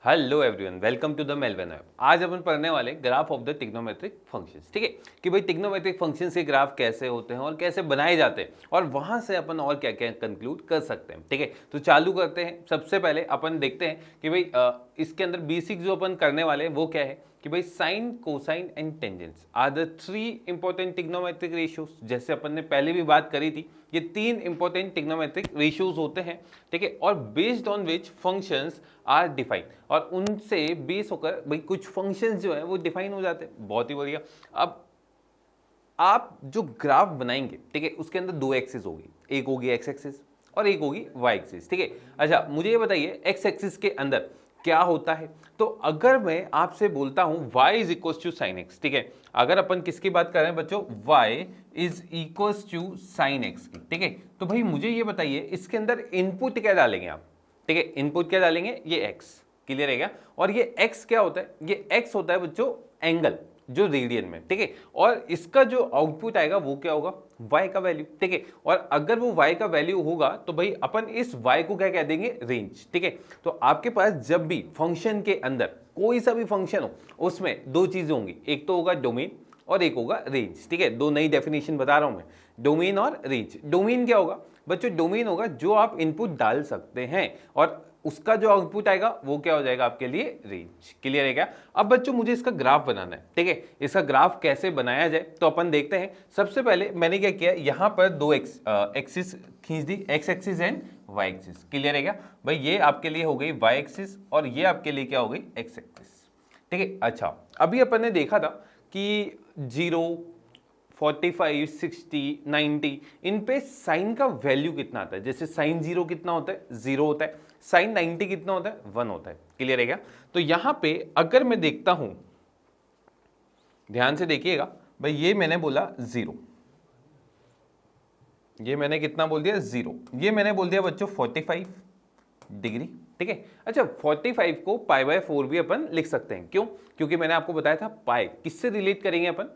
Hello everyone, welcome to the Melvin app. आज अपन पढ़ने वाले graph of the trigonometric functions. ठीक है कि भाई ट्रिग्नोमेट्रिक फंक्शंस के ग्राफ कैसे होते हैं और कैसे बनाए जाते हैं और वहां से अपन और क्या क्या कंक्लूड कर सकते हैं। ठीक है, तो चालू करते हैं। सबसे पहले अपन देखते हैं कि भाई इसके अंदर बेसिक जो अपन करने वाले हैं वो क्या है कि भाई sine, cosine and tangents are the three important trigonometric ratios. जैसे अपन ने पहले भी बात करी थी, ये तीन इंपॉर्टेंट ट्रिग्नोमेट्रिक रेशियोज होते हैं। ठीक है, और based on which functions are define, और उनसे बेस होकर भाई कुछ फंक्शंस जो है वो डिफाइन हो जाते हैं। बहुत ही बढ़िया। अब आप जो ग्राफ बनाएंगे, ठीक है, उसके अंदर दो एक्सिस होगी, एक होगी एक्स एक्सिस और एक होगी वाई एक्सिस। ठीक है, अच्छा मुझे ये बताइए एक्स एक्सिस के अंदर क्या होता है। तो अगर मैं आपसे बोलता हूं y is equal to sine x, ठीक है, अगर अपन किसकी बात कर रहे हैं बच्चों, y is equal to sine x की, ठीक है, तो भाई मुझे ये बताइए इसके अंदर इनपुट क्या डालेंगे आप। ठीक है, इनपुट क्या डालेंगे, ये x, क्लियर है क्या। और ये x क्या होता है, ये x होता है बच्चों एंगल जो रेडियन में, ठीक है, और इसका जो आउटपुट आएगा वो क्या होगा, y का वैल्यू। ठीक है, और अगर वो y का वैल्यू होगा तो भाई अपन इस y को क्या कह देंगे, रेंज। ठीक है, तो आपके पास जब भी फंक्शन के अंदर कोई सा भी फंक्शन हो उसमें दो चीजें होंगी, एक तो होगा डोमेन और एक होगा रेंज। ठीक है, दो नई डेफिनेशन बता रहा हूं मैं, डोमेन और रेंज। डोमेन क्या होगा बच्चों, डोमेन होगा जो आप इनपुट डाल सकते हैं और उसका जो आउटपुट आएगा वो क्या हो जाएगा आपके लिए, रेंज। क्लियर है क्या। अब बच्चों मुझे इसका ग्राफ बनाना है। ठीक है, इसका ग्राफ कैसे बनाया जाए तो अपन देखते हैं। सबसे पहले मैंने क्या किया, यहां पर दो एक्सिस खींच दी, X axis and Y axis. Clear है क्या भाई, ये आपके लिए हो गई वाई एक्सिस और ये आपके लिए क्या हो गई, एक्स एक्सिस। ठीक है, अच्छा अभी अपन ने देखा था कि 0, 45, 60, 90 इन पे साइन का वैल्यू कितना आता है। जैसे साइन 0 कितना होता है, 0 होता है, साइन 90 कितना होता है, 1 होता है। क्लियर है क्या। तो यहां पे अगर मैं देखता हूं, ध्यान से देखिएगा भाई, ये मैंने बोला 0, ये मैंने कितना बोल दिया, 0, ये मैंने बोल दिया बच्चों 45 डिग्री। ठीक है, अच्छा 45 को पाई बाय 4 भी अपन लिख सकते हैं। क्यों, क्योंकि मैंने आपको बताया था पाई किससे रिलेट करेंगे अपन,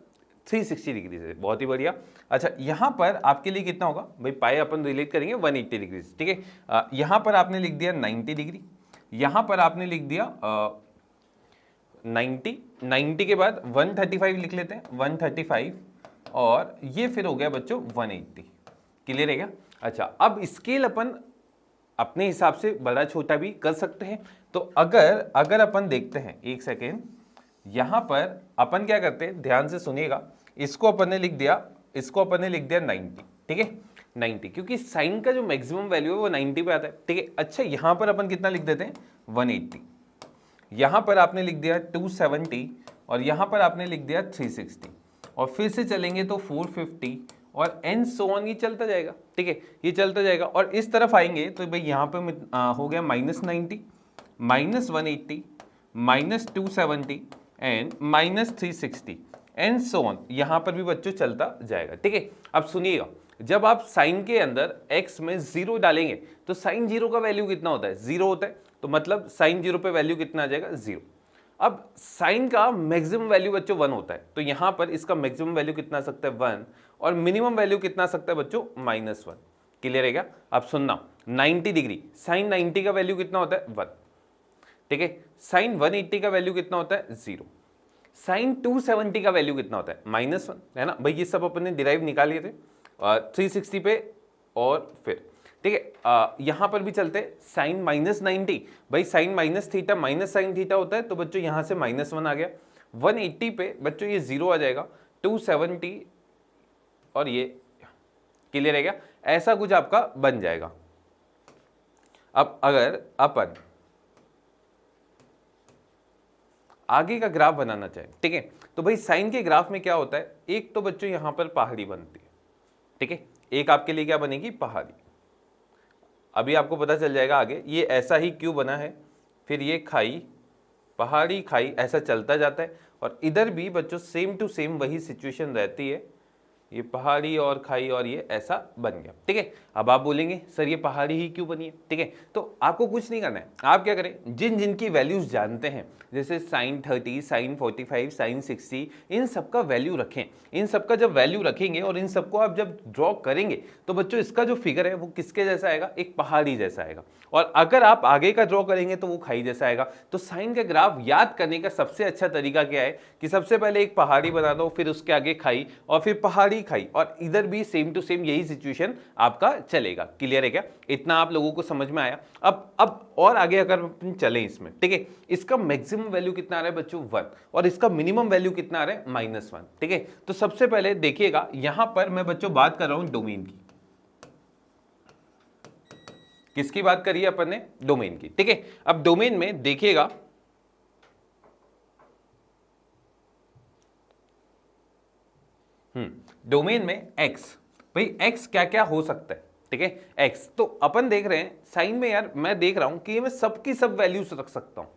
360 डिग्री से। बहुत ही बढ़िया। अच्छा यहां पर आपके लिए कितना होगा भाई, पाई अपन रिलेट करेंगे 180 डिग्री से। ठीक है, यहां पर आपने लिख दिया 90 डिग्री, यहां पर आपने लिख दिया 90 के बाद 135 लिख लेते हैं, 135, और ये फिर हो गया बच्चों 180। क्लियर है क्या। अच्छा अब स्केल अपन अपने हिसाब से बड़ा छोटा भी कर सकते हैं। तो अगर अपन देखते हैं, एक सेकेंड, यहां पर अपन क्या करते हैं, ध्यान से सुनिएगा, इसको अपन ने लिख दिया, इसको अपन ने लिख दिया 90। ठीक है, 90, क्योंकि साइन का जो मैक्सिमम वैल्यू है वो 90 पे आता है। ठीक है, अच्छा यहां पर अपन कितना लिख देते हैं, 180, यहां पर आपने लिख दिया 270 और यहां पर आपने लिख दिया 360, और फिर से चलेंगे तो 450 और एंड सो ऑन, ये चलता जाएगा। ठीक है, ये चलता जाएगा, और इस तरफ आएंगे तो भाई यहाँ पे हो गया -90, -180, -270 एंड -360 एंड सो ऑन, यहाँ पर भी बच्चों चलता जाएगा। ठीक है, अब सुनिएगा, जब आप साइन के अंदर x में 0 डालेंगे तो साइन 0 का वैल्यू कितना होता है, 0 होता है, तो मतलब साइन 0 पे वैल्यू कितना आ जाएगा, 0। अब साइन का मैक्सिमम वैल्यू बच्चों 1 होता है, तो यहां पर इसका मैक्सिमम वैल्यू कितना आ सकता है, 1, और मिनिमम वैल्यू कितना आ सकता है बच्चों, -1। क्लियर है क्या। अब सुनना, 90 डिग्री, साइन 90 का वैल्यू कितना होता है, 1। ठीक है, साइन 180 का वैल्यू कितना होता है, 0। साइन 270 का वैल्यू कितना होता है, -1, है ना भाई। ये सब अपन ने डिराइव निकाल लिए थे 360 पे, और फिर ठीक है यहां पर भी चलते, साइन -90, भाई sine minus theta minus sine theta होता है, तो बच्चों यहां से -1 आ गया। 180 पे बच्चों ये 0 आ जाएगा, 270 और ये, क्लियर है क्या, ऐसा कुछ आपका बन जाएगा। अब अगर अपन आगे का ग्राफ बनाना चाहे, ठीक है, तो भाई साइन के ग्राफ में क्या होता है, एक तो बच्चों यहां पर पहाड़ी बनती है। ठीक है, एक आपके लिए क्या बनेगी, पहाड़ी। अभी आपको पता चल जाएगा आगे ये ऐसा ही क्यों बना है, फिर ये खाई, पहाड़ी खाई, ऐसा चलता जाता है, और इधर भी बच्चों सेम टू सेम वही सिचुएशन रहती है। ये पहाड़ी और खाई और ये ऐसा बन गया, ठीक है। अब आप बोलेंगे सर ये पहाड़ी ही क्यों बनी है, ठीक है। तो आपको कुछ नहीं करना है, आप क्या करें, जिन जिनकी वैल्यूज जानते हैं, जैसे साइन 30, साइन 45, साइन 60, इन सब का वैल्यू रखें। इन सब का जब वैल्यू रखेंगे और इन सबको आप जब ड्रॉ करेंगे तो बच्चों इसका जो फिगर है वो किसके जैसा आएगा, एक पहाड़ी जैसा आएगा। और अगर आप आगे का ड्रॉ करेंगे तो वो खाई जैसा आएगा। तो साइन का ग्राफ याद करने का सबसे अच्छा तरीका क्या है कि सबसे पहले एक पहाड़ी बना दो, फिर उसके आगे खाई और फिर पहाड़ी खाई, और इधर भी सेम टू सेम यही सिचुएशन आपका चलेगा। क्लियर है क्या? इतना आप लोगों को समझ में आया? अब और आगे अगर अपन चले इसमें, ठीक है, इसका मैक्सिमम वैल्यू कितना आ रहा है बच्चों 1, और इसका मिनिमम वैल्यू कितना आ रहा है -1, ठीक है। तो सबसे पहले देखिएगा, यहां पर मैं बच्चों बात कर रहा हूं डोमेन की। किसकी बात करी है अपन ने? डोमेन की, ठीक है। अब डोमेन में देखिएगा, डोमेन में x, भाई x क्या क्या हो सकता है, ठीक है। x तो अपन देख रहे हैं साइन में, यार मैं देख रहा हूं कि मैं सबकी सब वैल्यूज रख सकता हूं,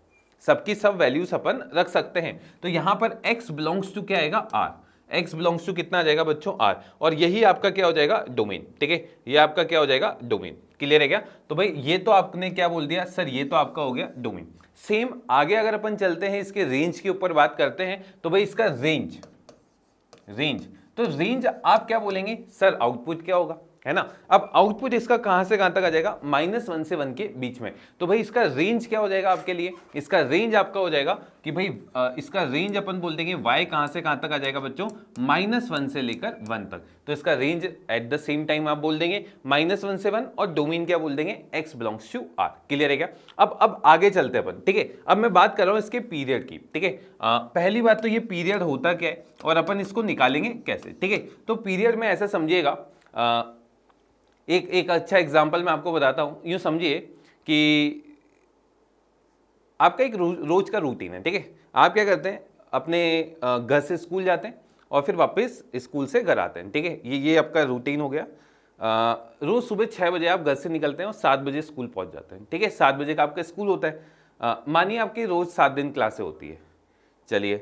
सबकी सब वैल्यूज अपन रख सकते हैं। तो यहां पर x बिलोंग्स टू क्या आएगा, r, x बिलोंग्स टू कितना आ जाएगा बच्चों, r, और यही आपका क्या हो जाएगा, डोमेन, ठीक है। ये आपका क्या हो जाएगा, डोमेन। क्लियर है क्या? तो भाई ये तो आपने क्या बोल दिया सर, ये तो आपका हो गया डोमेन। सेम आगे अगर अपन चलते हैं, इसके रेंज के ऊपर बात करते हैं, तो भाई इसका रेंज, तो रेंज आप क्या बोलेंगे सर, आउटपुट क्या होगा, है ना। अब आउटपुट इसका कहां से कहां तक आ जाएगा, -1 से 1 के बीच में। तो भाई इसका रेंज क्या हो जाएगा आपके लिए, इसका रेंज आपका हो जाएगा कि भाई इसका रेंज अपन बोल देंगे y कहां से कहां तक आ जाएगा बच्चों, -1 से लेकर 1 तक। तो इसका range at the same time आप बोल देंगे -1 से 1, और डोमेन क्या बोल देंगे, x belongs to r। Clear है क्या? अब आगे चलते हैं अपन, ठीक है। अब मैं बात कर रहा हूं इसके पीरियड की, ठीक है। पहली बात तो ये पीरियड होता क्या है और अपन इसको निकालेंगे कैसे, ठीक है। तो पीरियड में ऐसा समझिएगा, एक अच्छा एग्जांपल मैं आपको बताता हूं। यूं समझिए कि आपका एक रोज का रूटीन है, ठीक है। आप क्या करते हैं, अपने घर से स्कूल जाते हैं और फिर वापस स्कूल से घर आते हैं, ठीक है। ये आपका रूटीन हो गया। रोज सुबह 6 बजे आप घर से निकलते हैं और 7 बजे स्कूल पहुंच जाते हैं, ठीक है। 7 बजे का आपका स्कूल होता है। मानिए आपकी रोज 7 दिन क्लासें होती है। चलिए,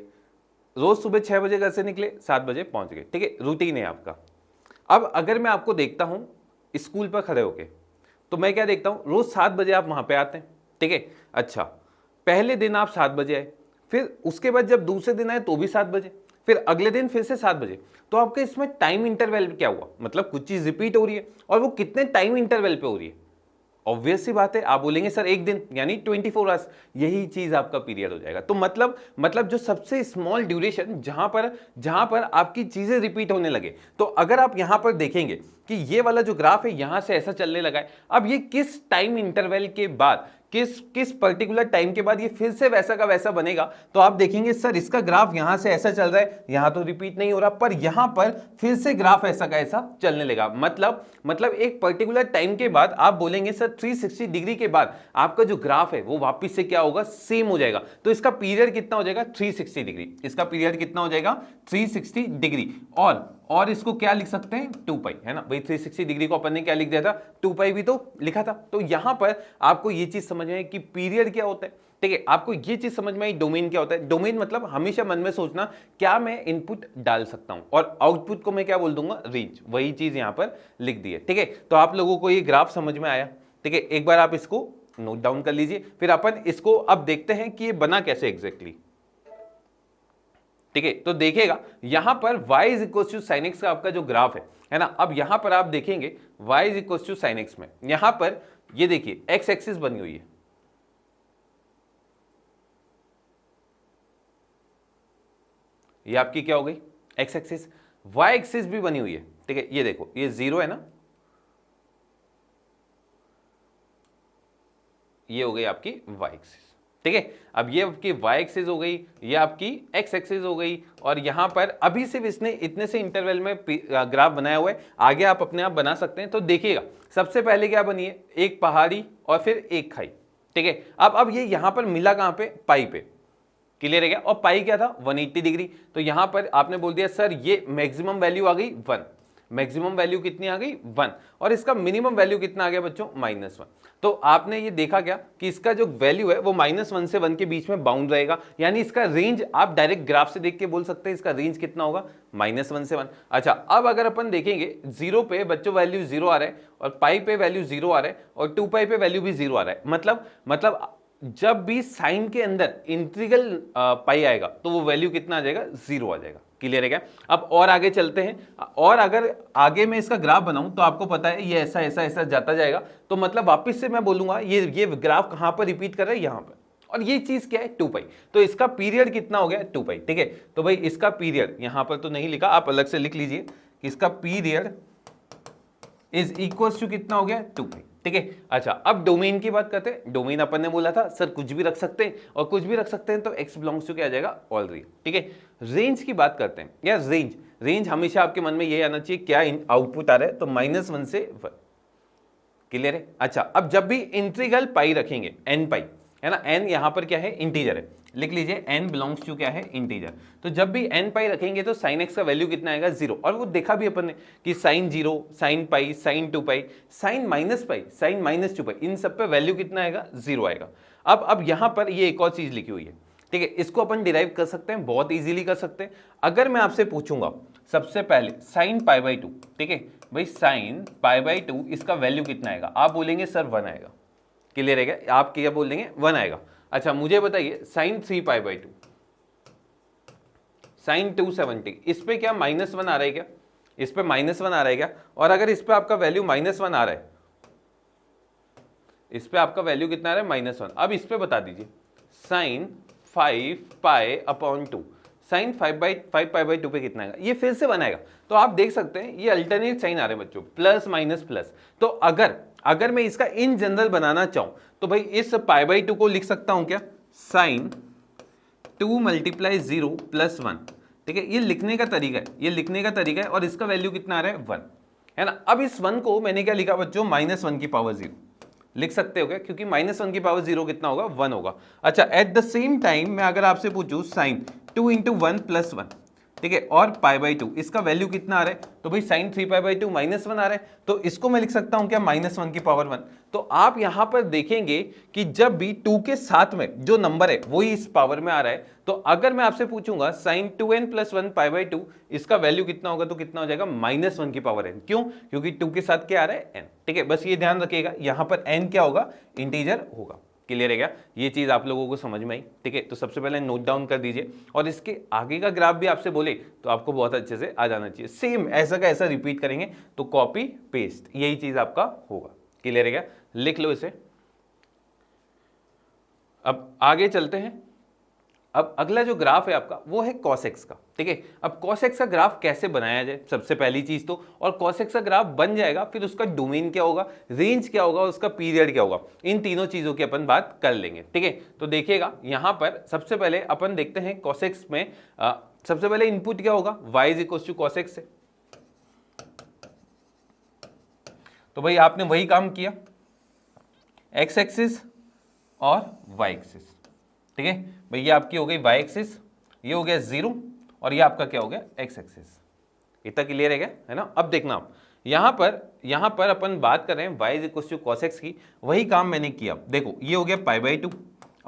रोज सुबह 6 बजे घर से निकले, 7 बजे पहुंच गए, ठीक है, रूटीन है आपका। अब अगर मैं आपको देखता हूं स्कूल पर खड़े होके, तो मैं क्या देखता हूं, रोज 7 बजे आप वहां पे आते हैं, ठीक है। अच्छा, पहले दिन आप 7 बजे आए, फिर उसके बाद जब दूसरे दिन आए तो भी 7 बजे, फिर अगले दिन फिर से 7 बजे। तो आपके इसमें टाइम इंटरवल क्या हुआ, मतलब कुछ चीज रिपीट हो रही है, और वो कितने टाइम इंटरवल पे हो रही है। ऑब्वियस सी बात है, आप बोलेंगे सर एक दिन, यानी 24 आवर्स, यही चीज आपका पीरियड हो जाएगा। तो मतलब जो सबसे स्मॉल ड्यूरेशन, जहां पर आपकी चीजें रिपीट होने लगे। तो अगर आप यहां पर देखेंगे कि ये वाला जो ग्राफ है यहां से ऐसा चलने लगा है, अब ये किस टाइम इंटरवल के बाद, किस पर्टिकुलर टाइम के बाद ये फिर से वैसा का वैसा बनेगा। तो आप देखेंगे सर इसका ग्राफ यहां से ऐसा चल रहा है, यहां तो रिपीट नहीं हो रहा, पर यहां पर फिर से ग्राफ ऐसा का ऐसा चलने लगा। मतलब एक पर्टिकुलर टाइम के बाद आप बोलेंगे सर 360 डिग्री के बाद आपका जो ग्राफ है वो वापिस से क्या होगा, सेम हो जाएगा। तो इसका पीरियड कितना हो जाएगा, 360 डिग्री। इसका पीरियड कितना हो जाएगा, 360 डिग्री। और इसको क्या लिख सकते हैं, 2π, है ना भाई। 360 डिग्री को अपन ने क्या लिख दिया था, 2π भी तो लिखा था। तो यहां पर आपको ये चीज समझ में आई कि पीरियड क्या होता है, ठीक है। आपको ये चीज समझ में आई डोमेन क्या होता है। डोमेन मतलब हमेशा मन में सोचना, क्या मैं इनपुट डाल सकता हूं, और आउटपुट को मैं क्या बोल दूंगा, रेंज। वही चीज यहां पर लिख दी है, ठीक है। तो आप लोगों को ये ग्राफ समझ में आया, ठीक है। एक बार आप इसको नोट डाउन कर लीजिए, फिर अपन इसको अब देखते हैं कि ये बना कैसे एग्जैक्टली, ठीक है। तो देखिएगा यहां पर y is equal to sine x का आपका जो ग्राफ है ना। अब यहां पर आप देखेंगे y is equal to sine x में, यहां पर ये देखिए x एक्सिस बनी हुई है, ये आपकी क्या हो गई, x एक्सिस। y एक्सिस भी बनी हुई है, ठीक है। ये देखो, ये 0 है ना, ये हो गई आपकी y एक्सिस, ठीक है। अब ये आपकी y एक्सिस हो गई, ये आपकी x एक्सिस हो गई, और यहां पर अभी सिर्फ इसने इतने से इंटरवल में ग्राफ बनाया हुआ है। आगे आप अपने आप बना सकते हैं। तो देखिएगा सबसे पहले क्या बनी है, एक पहाड़ी और फिर एक खाई, ठीक है। अब ये यहां पर मिला कहां पे, पाई पे। क्लियर है क्या? और पाई क्या था, 180 डिग्री। तो यहां पर आपने बोल दिया सर ये मैक्सिमम वैल्यू आ गई 1, मैक्सिमम वैल्यू कितनी आ गई 1, और इसका मिनिमम वैल्यू कितना आ गया बच्चों -1। तो आपने ये देखा क्या कि इसका जो वैल्यू है वो -1 से 1 के बीच में बाउंड रहेगा, यानी इसका रेंज आप डायरेक्ट ग्राफ से देख के बोल सकते हैं इसका रेंज कितना होगा -1 से 1। अच्छा, अब अगर अपन देखेंगे 0 पे बच्चों वैल्यू 0 आ रहा है, और पाई पे वैल्यू 0 आ रहा है, और 2 पाई पे वैल्यू भी 0 आ रहा है, मतलब जब भी साइन के अंदर इंटीग्रल पाई आएगा तो वो वैल्यू कितना आ जाएगा 0 आ जाएगा। क्लियर है क्या? अब और आगे चलते हैं, और अगर आगे मैं इसका ग्राफ बनाऊं तो आपको पता है ये ऐसा ऐसा ऐसा जाता जाएगा, तो मतलब वापस से मैं बोलूंगा ये ग्राफ कहां पर रिपीट कर रहा है, यहां पर, और ये चीज क्या है 2 पाई, तो इसका पीरियड कितना हो गया 2 पाई। ठीक है, तो भाई इसका पीरियड यहां पर तो नहीं लिखा, आप अलग से लिख लीजिए कि इसका पीरियड इज इक्वल टू कितना हो गया 2 पाई। ठीक है, अच्छा अब डोमेन की बात करते हैं। डोमेन अपन ने बोला था सर कुछ भी रख सकते हैं, और कुछ भी रख सकते हैं तो x बिलोंग्स टू क्या आ जाएगा ऑल रियल। ठीक है, रेंज की बात करते हैं यार। रेंज हमेशा आपके मन में ये आना चाहिए क्या आउटपुट आ रहा है, तो -1 से 1। क्लियर है? अच्छा, अब जब भी इंटीग्रल पाई रखेंगे n पाई है ना, n यहां पर क्या है इंटीजर है, लिख लीजिए n बिलोंग्स टू क्या है इंटीजर। तो जब भी n पाई रखेंगे तो sin x का वैल्यू कितना आएगा 0, और वो देखा भी अपन ने कि sin 0, sin पाई, sin 2 पाई, sin माइनस पाई, sin -2 पाई, इन सब पे वैल्यू कितना आएगा 0 आएगा। अब यहां पर ये एक और चीज लिखी हुई है। ठीक है, इसको अपन डिराइव कर सकते हैं, बहुत इजीली कर सकते हैं। अगर मैं आपसे पूछूंगा सबसे पहले sin π/2, ठीक है भाई, sin π/2 इसका वैल्यू कितना आएगा, आप बोलेंगे सर 1 आएगा। क्लियर है क्या? आप क्या बोल देंगे 1 आएगा। अच्छा मुझे बताइए sin 3π/2, sin 270, इस पे क्या -1 आ रहा है क्या? इस पे -1 आ रहा है क्या? और अगर इस पे आपका वैल्यू -1 आ रहा है, इस पे आपका वैल्यू कितना आ रहा है -1, अब इस पे बता दीजिए sin 5π/2, sin 5π/2 पे कितना आएगा, ये फिर से 1 आएगा। तो आप देख सकते हैं ये अल्टरनेट साइन आ रहे हैं बच्चों, प्लस माइनस प्लस। तो अगर मैं इसका इन जनरल बनाना चाहूं तो भाई इस π/2 को लिख सकता हूं क्या, sin 2 × 0 + 1। ठीक है, ये लिखने का तरीका है, ये लिखने का तरीका है, और इसका वैल्यू कितना आ रहा है 1 है ना। अब इस 1 को मैंने क्या लिखा बच्चों, -1 की पावर 0 लिख सकते हो क्या, क्योंकि -1 की पावर 0 कितना होगा 1 होगा। अच्छा एट द सेम टाइम मैं अगर आपसे पूछूं sin 2 × 1 + 1, ठीक है, और π/2 इसका वैल्यू कितना आ रहा है, तो भाई sin 3π/2 -1 आ रहा है, तो इसको मैं लिख सकता हूं क्या -1 की पावर 1। तो आप यहां पर देखेंगे कि जब भी 2 के साथ में जो नंबर है वही इस पावर में आ रहा है। तो अगर मैं आपसे पूछूंगा sin 2n + 1 π/2 इसका वैल्यू कितना होगा, तो कितना हो जाएगा -1 की पावर n। क्यों? क्योंकि 2 के साथ क्या आ रहा है n। ठीक है, बस ये ध्यान रखिएगा, यहां पर n क्या होगा, इंटीजर होगा। क्लियर है क्या? ये चीज आप लोगों को समझ में आई? ठीक है, तो सबसे पहले नोट डाउन कर दीजिए, और इसके आगे का ग्राफ भी आपसे बोले तो आपको बहुत अच्छे से आ जाना चाहिए। सेम ऐसा का ऐसा रिपीट करेंगे तो कॉपी पेस्ट यही चीज आपका होगा। क्लियर है क्या? लिख लो इसे। अब आगे चलते हैं। अब अगला जो ग्राफ है आपका वो है cos x का। ठीक है, अब cos x का ग्राफ कैसे बनाया जाए, सबसे पहली चीज तो, और cos x का ग्राफ बन जाएगा, फिर उसका डोमेन क्या होगा, रेंज क्या होगा, उसका पीरियड क्या होगा, इन तीनों चीजों की अपन बात कर लेंगे। ठीक है, तो देखिएगा यहां पर सबसे पहले अपन देखते हैं cos x में सबसे पहले इनपुट क्या होगा, y = cos x है। तो भाई आपने वही काम किया, x एक्सिस और y एक्सिस। ठीक है भाई, ये आपकी हो गई y एक्सिस, ये हो गया 0, और ये आपका क्या हो गया x एक्सिस। इतना क्लियर है क्या, है ना। अब देखना आप यहां पर अपन बात कर रहे हैं y = cos x की, वही काम मैंने किया। देखो ये हो गया π/2,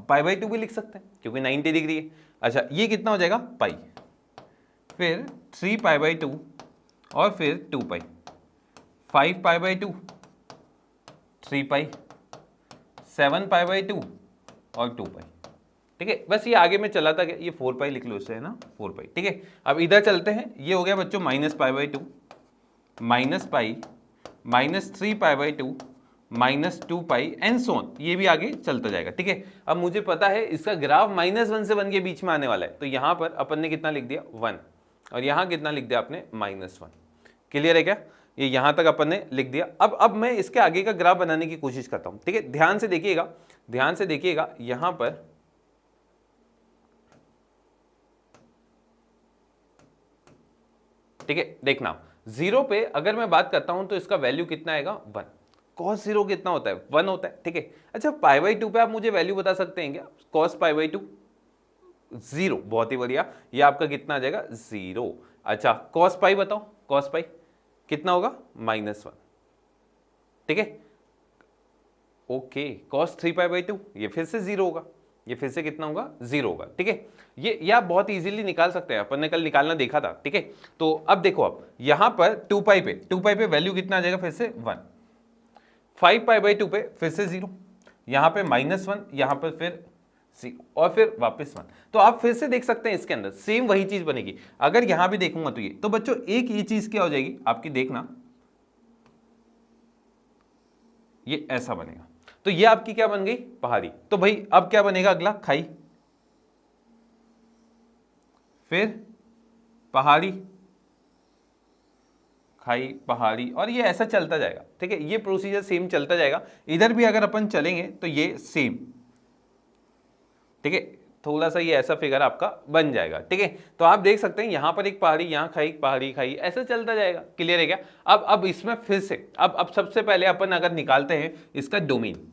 π/2 भी लिख सकते हैं क्योंकि 90 डिग्री है। अच्छा ये कितना हो जाएगा पाई, फिर 3π/2 और फिर 2 पाई, 5π/2, 3 पाई, 7π/2 और 2 पाई। ठीक है, बस ये आगे में चला था, ये 4 पाई लिख लो इसे, है ना 4 पाई। ठीक है, अब इधर चलते हैं, ये हो गया बच्चों -π/2, -पाई, -3π/2, -2 पाई एंड सो ऑन, ये भी आगे चलता जाएगा। ठीक है, अब मुझे पता है इसका ग्राफ -1 से 1 के बीच में आने वाला है, तो यहां पर अपन ने कितना लिख दिया 1, और यहां कितना लिख दिया आपने -1। क्लियर है क्या? ये यहां तक अपन ने लिख दिया। अब मैं इसके आगे का ग्राफ बनाने की कोशिश करता हूं। ठीक है, ध्यान से देखिएगा यहां पर ठीक है, देखना 0 पे अगर मैं बात करता हूं तो इसका वैल्यू कितना आएगा 1। cos 0 कितना होता है 1 होता है। ठीक है, अच्छा π/2 पे आप मुझे वैल्यू बता सकते हैं क्या, cos π/2 0, बहुत ही बढ़िया, ये आपका कितना आ जाएगा 0। अच्छा cos पाई बताओ, cos पाई कितना होगा -1, ठीक है। ओके, cos 3π/2 ये फिर से 0 होगा, ये फिर से कितना होगा 0 होगा, ठीक है। ये आप बहुत इजीली निकाल सकते हैं, अपन ने कल निकालना देखा था, ठीक है। तो अब देखो, आप यहां पर 2π पे वैल्यू कितना आ जाएगा फिर से 1, 5π/2 पे फिर से 0, यहां पे -1, यहां पर फिर 0 और फिर वापस 1। तो आप फिर से देख सकते हैं इसके अंदर सेम वही चीज बनेगी। अगर यहां भी देखूंगा तो ये, तो बच्चों एक ये चीज क्या हो जाएगी आपकी, देखना ये ऐसा बनेगा। तो ये आपकी क्या बन गई, पहाड़ी। तो भाई अब क्या बनेगा अगला, खाई, फिर पहाड़ी, खाई, पहाड़ी, और ये ऐसा चलता जाएगा, ठीक है। ये प्रोसीजर सेम चलता जाएगा। इधर भी अगर अपन चलेंगे तो ये सेम, ठीक है, थोड़ा सा ये ऐसा फिगर आपका बन जाएगा, ठीक है। तो आप देख सकते हैं यहां पर एक पहाड़ी, यहां खाई, पहाड़ी, खाई, ऐसा चलता जाएगा। क्लियर है क्या? अब इसमें फिर से अब सबसे पहले अपन अगर निकालते हैं इसका डोमेन,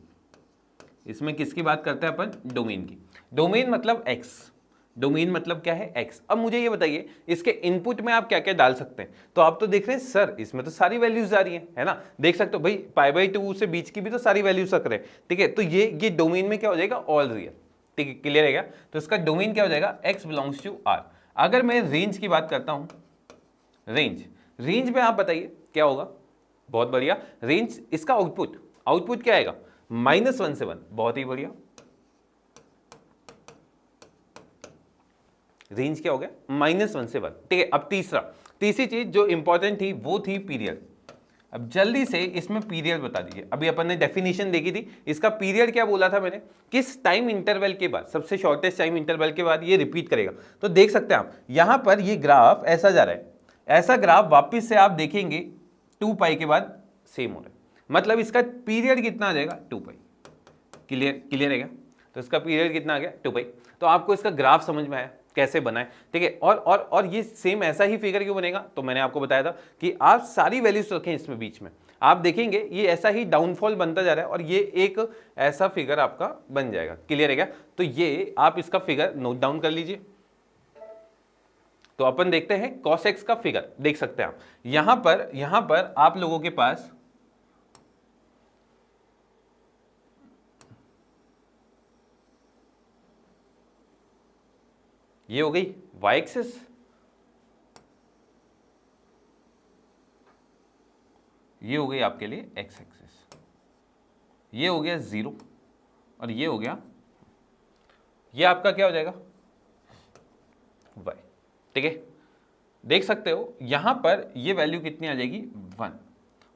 इसमें किसकी बात करते हैं अपन, डोमेन की। डोमेन मतलब x, डोमेन मतलब क्या है, x। अब मुझे ये बताइए इसके इनपुट में आप क्या क्या डाल सकते हैं। तो आप तो देख रहे हैं सर इसमें तो सारी वैल्यूज आ रही है ना, देख सकते हो भाई π/2 से बीच की भी तो सारी वैल्यूज रख रहे हैं, ठीक है। तो ये डोमेन में क्या हो जाएगा, ऑल रियल, ठीक है। क्लियर है क्या? तो इसका डोमेन क्या हो जाएगा, x बिलोंग्स टू r। अगर मैं रेंज की बात करता हूं, रेंज में आप बताइए क्या होगा, बहुत बढ़िया। रेंज इसका आउटपुट क्या आएगा, -1 से 1, बहुत ही बढ़िया। रेंज क्या हो गया, -1 से 1, ठीक है। अब तीसरी चीज जो इंपॉर्टेंट थी वो थी पीरियड। अब जल्दी से इसमें पीरियड बता दीजिए। अभी अपन ने डेफिनेशन देखी थी, इसका पीरियड क्या बोला था मैंने, किस टाइम इंटरवल के बाद, सबसे शॉर्टेस्ट टाइम इंटरवल के बाद ये रिपीट करेगा। तो देख सकते हैं आप यहां पर ये ग्राफ ऐसा जा रहा है, ऐसा ग्राफ वापिस से आप देखेंगे 2π के बाद सेम हो रहा है, मतलब इसका पीरियड कितना आ जाएगा, 2π। क्लियर है क्या? तो इसका पीरियड कितना आ गया, 2π। तो आपको इसका ग्राफ समझ में आया कैसे बनाए, ठीक है। और ये सेम ऐसा ही फिगर क्यों बनेगा, तो मैंने आपको बताया था कि आप सारी वैल्यूज रखें इसमें बीच में, आप देखेंगे ये ऐसा ही डाउनफॉल बनता जा रहा है और ये एक ऐसा फिगर आपका बन जाएगा। क्लियर है क्या? तो ये आप इसका फिगर नोट डाउन कर लीजिए। तो अपन देखते हैं cos x का फिगर, देख सकते हैं आप यहां पर आप लोगों के पास ये हो गई y एक्सिस, ये हो गई आपके लिए x एक्सिस, ये हो गया 0 और ये हो गया, ये आपका क्या हो जाएगा, y, ठीक है। देख सकते हो यहां पर ये वैल्यू कितनी आ जाएगी, 1,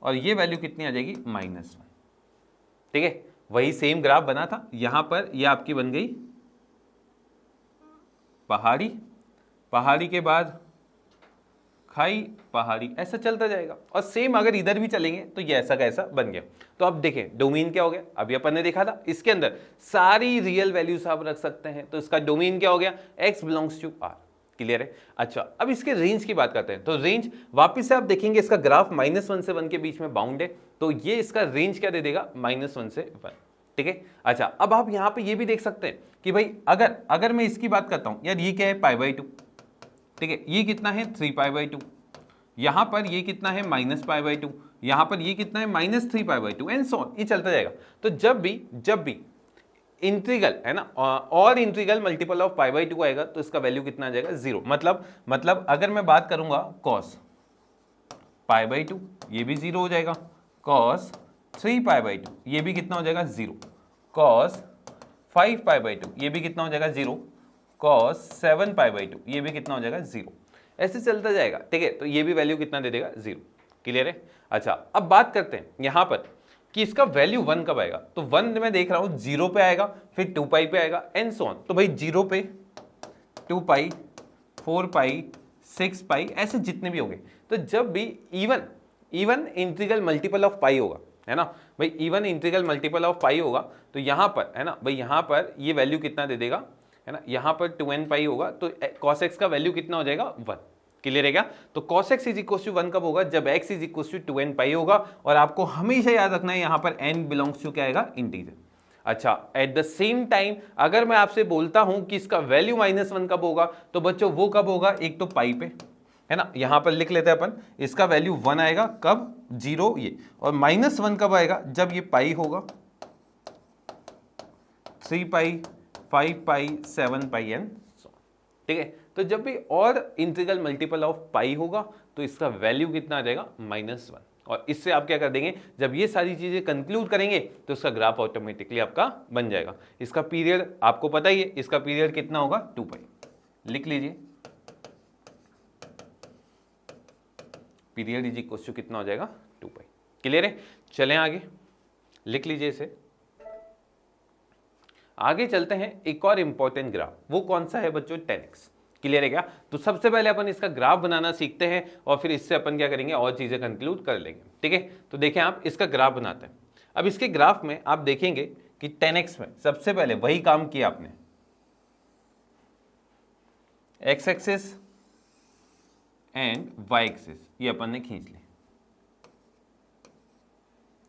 और ये वैल्यू कितनी आ जाएगी, -1, ठीक है। वही सेम ग्राफ बना था, यहां पर ये आपकी बन गई पहाड़ी के बाद खाई, पहाड़ी, ऐसा चलता जाएगा। और सेम अगर इधर भी चलेंगे तो ये ऐसा का ऐसा बन गया। तो अब देखें डोमेन क्या हो गया, अभी अपन ने देखा था इसके अंदर सारी रियल वैल्यूज आप रख सकते हैं, तो इसका डोमेन क्या हो गया, x belongs to r। Clear है? अच्छा, अब इसके रेंज की बात करते हैं। तो रेंज वापिस से आप देखेंगे इसका ग्राफ -1 से 1 के बीच में बाउंड है, तो ये इसका रेंज क्या दे देगा, -1 से 1, ठीक है। अच्छा, अब आप यहां पे ये भी देख सकते हैं कि भाई अगर मैं इसकी बात करता हूं, यार ये क्या है, π/2, ठीक है। ये कितना है, 3π/2, यहां पर ये कितना है, -π/2, यहां पर ये कितना है, -3π/2, एंड सो ऑन, ये चलता जाएगा। तो जब भी इंटीग्रल है ना, और इंटीग्रल मल्टीपल ऑफ π/2 आएगा तो इसका वैल्यू कितना आ जाएगा, 0। मतलब अगर मैं बात करूंगा cos π/2, ये भी 0 हो जाएगा, cos 3π/2, ये भी कितना हो जाएगा, 0, cos 5π/2, ये भी कितना हो जाएगा, 0, cos 7π/2, ये भी कितना हो जाएगा, 0। ऐसे चलता जाएगा, ठीक है। तो ये भी वैल्यू कितना दे देगा, 0। क्लियर है? अच्छा, अब बात करते हैं यहां पर कि इसका वैल्यू 1 कब आएगा। तो 1 मैं देख रहा हूं 0 पे आएगा, फिर 2π पे आएगा, एंड सो ऑन। तो भाई 0 पे 2π, 4π, 6π, ऐसे जितने भी होंगे। तो जब भी इवन इंटीग्रल मल्टीपल ऑफ पाई होगा, है ना भाई, इवन इंटीग्रल मल्टीपल ऑफ पाई होगा, तो यहां पर है ना भाई, यहां पर ये वैल्यू कितना दे देगा, है ना, यहां पर 2nπ होगा, तो cos x का वैल्यू कितना हो जाएगा, 1। क्लियर है क्या? तो cos x = 1 कब होगा, जब x = 2nπ होगा। और आपको हमेशा याद रखना है यहां पर n बिलोंग्स टू क्या आएगा, इंटीजर। अच्छा, एट द सेम टाइम अगर मैं आपसे बोलता हूं कि इसका वैल्यू -1 कब होगा, तो बच्चों वो कब होगा, एक तो पाई पे, है ना। यहां पर लिख लेते हैं अपन, इसका वैल्यू 1 आएगा कब, 0 ये, और -1 कब आएगा, जब ये पाई होगा, 3 पाई, 5 पाई, 7 पाई एंड सो। ठीक है, तो जब भी और इंटीग्रल मल्टीपल ऑफ पाई होगा तो इसका वैल्यू कितना आ जाएगा, -1। और इससे आप क्या कर देंगे, जब ये सारी चीजें कंक्लूड करेंगे तो इसका ग्राफ ऑटोमेटिकली आपका बन जाएगा। इसका पीरियड आपको पता ही है, इसका पीरियड कितना होगा, 2 पाई, लिख लीजिए। पीरियड इज इक्वल टू कितना हो जाएगा, 2 पाई। क्लियर है, चलें आगे, लिख लीजिए इसे। आगे चलते हैं, एक और इंपॉर्टेंट ग्राफ, वो कौन सा है बच्चों, 10x। क्लियर है क्या। तो सबसे पहले अपन इसका ग्राफ बनाना सीखते हैं और फिर इससे अपन क्या करेंगे, और चीजें कंक्लूड कर लेंगे। ठीक है, तो देखें आप, इसका ग्राफ बनाते हैं। अब इसके ग्राफ में आप देखेंगे कि 10x में सबसे पहले वही काम किया आपने, x axis and y axis ये अपन ने खींच ली।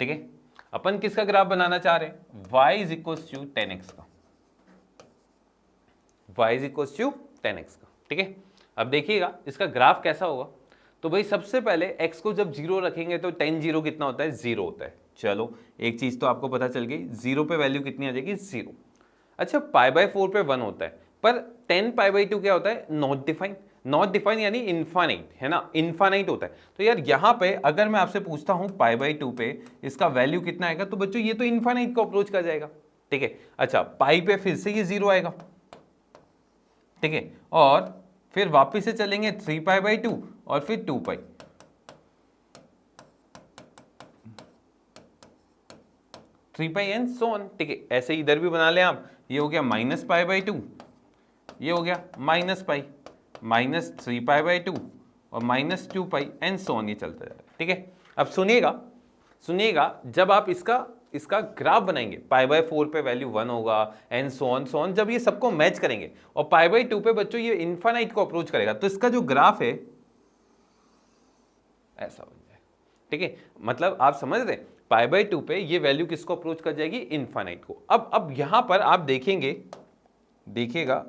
ठीक है, अपन किसका ग्राफ बनाना चाह रहे हैं, y is equal to 10x का, y is equal to 10x का। ठीक है, अब देखिएगा इसका ग्राफ कैसा होगा। तो भाई सबसे पहले x को जब 0 रखेंगे तो 10 0 कितना होता है, 0 होता है। चलो एक चीज तो आपको पता चल गई, 0 पे वैल्यू कितनी आ जाएगी, 0। अच्छा, π/4 पे 1 होता है, पर 10 π/2 क्या होता है, नॉट डिफाइंड। नॉट डिफाइंड यानी इनफाइनाइट, है ना, इनफाइनाइट होता है। तो यार यहाँ पे अगर मैं आपसे पूछता हूँ π/2 पे इसका वैल्यू कितना आएगा, तो बच्चों ये तो इनफाइनाइट को अप्रोच कर जाएगा। ठीक है, अच्छा पाई पे फिर से ये 0 आएगा। ठीक है, और फिर वापिस से चलेंगे 3π/2 और फिर 2 पाई, 3 पाई एंड सो ऑन। ठीक है, ऐसे इधर भी बना लें आप, ये हो गया -π/2, ये हो गया -पाई, -3π/2 और -2 पाई एंड सो ऑन, ये चलता जा रहा है। ठीक है, अब सुनिएगा जब आप इसका ग्राफ बनाएंगे, π/4 पे वैल्यू 1 होगा एंड सो ऑन, जब ये सबको मैच करेंगे और π/2 पे बच्चों ये इनफाइनाइट को अप्रोच करेगा, तो इसका जो ग्राफ है ऐसा बन जाए। ठीक है, मतलब आप समझ रहे हैं, π/2 पे ये वैल्यू किसको अप्रोच कर जाएगी, इनफाइनाइट को। अब यहां पर आप देखिएगा,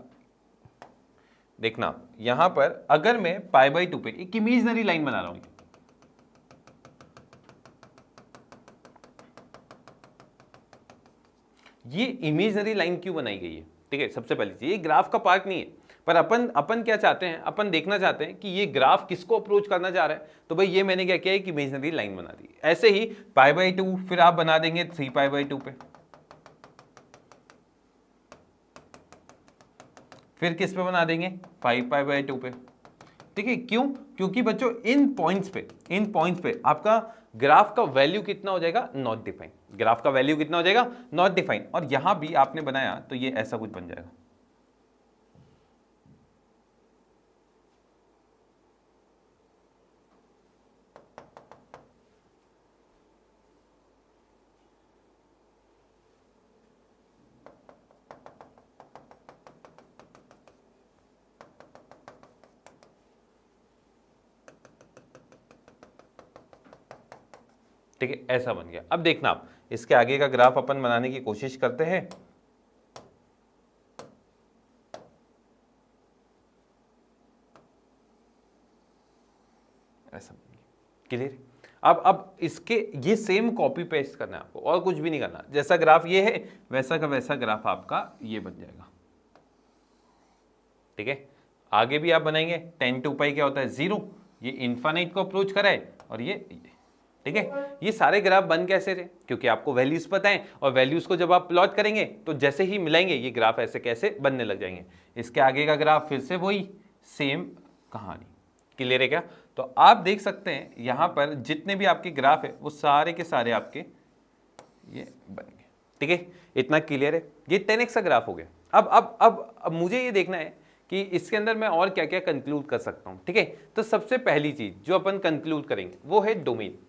देखना यहां पर अगर मैं π/2 पे एक इमेजिनरी लाइन बना रहा हूं, ये इमेजिनरी लाइन क्यों बनाई गई है। ठीक है, सबसे पहली चीज, ये ग्राफ का पार्ट नहीं है, पर अपन क्या चाहते हैं, अपन देखना चाहते हैं कि ये ग्राफ किसको अप्रोच करना चाह रहा है। तो भाई ये मैंने क्या किया, एक इमेजिनरी लाइन बना दी। ऐसे ही π/2 फिर आप बना देंगे 3π/2 पे, फिर किस पे बना देंगे, 5π/2 पे। ठीक है, क्यों, क्योंकि बच्चों इन पॉइंट्स पे आपका ग्राफ का वैल्यू कितना हो जाएगा, नॉट डिफाइंड। ग्राफ का वैल्यू कितना हो जाएगा, नॉट डिफाइंड। और यहां भी आपने बनाया तो ये ऐसा कुछ बन जाएगा। ठीक है, ऐसा बन गया। अब देखना आप, इसके आगे का ग्राफ अपन बनाने की कोशिश करते हैं। ऐसा बन गया, क्लियर। अब इसके ये सेम कॉपी पेस्ट करना है आपको, और कुछ भी नहीं करना। जैसा ग्राफ ये है वैसा का वैसा ग्राफ आपका ये बन जाएगा। ठीक है, आगे भी आप बनाएंगे, 10 2 पाई क्या होता है, 0, ये इनफाइनाइट को अप्रोच कराए, और ये। ठीक है, ये सारे ग्राफ बन कैसे रहे, क्योंकि आपको वैल्यूज पता है, और वैल्यूज को जब आप प्लॉट करेंगे तो जैसे ही मिलाएंगे ये ग्राफ ऐसे कैसे बनने लग जाएंगे। इसके आगे का ग्राफ फिर से वही सेम कहानी। क्लियर है क्या। तो आप देख सकते हैं यहां पर जितने भी आपके ग्राफ है वो सारे के सारे आपके ये बन गए। ठीक है, इतना क्लियर है। ये 10x का ग्राफ हो गया। अब मुझे ये देखना है कि इसके अंदर मैं और क्या क्या कंक्लूड कर सकता हूं। ठीक है, तो सबसे पहली चीज जो अपन कंक्लूड करेंगे वो है डोमेन।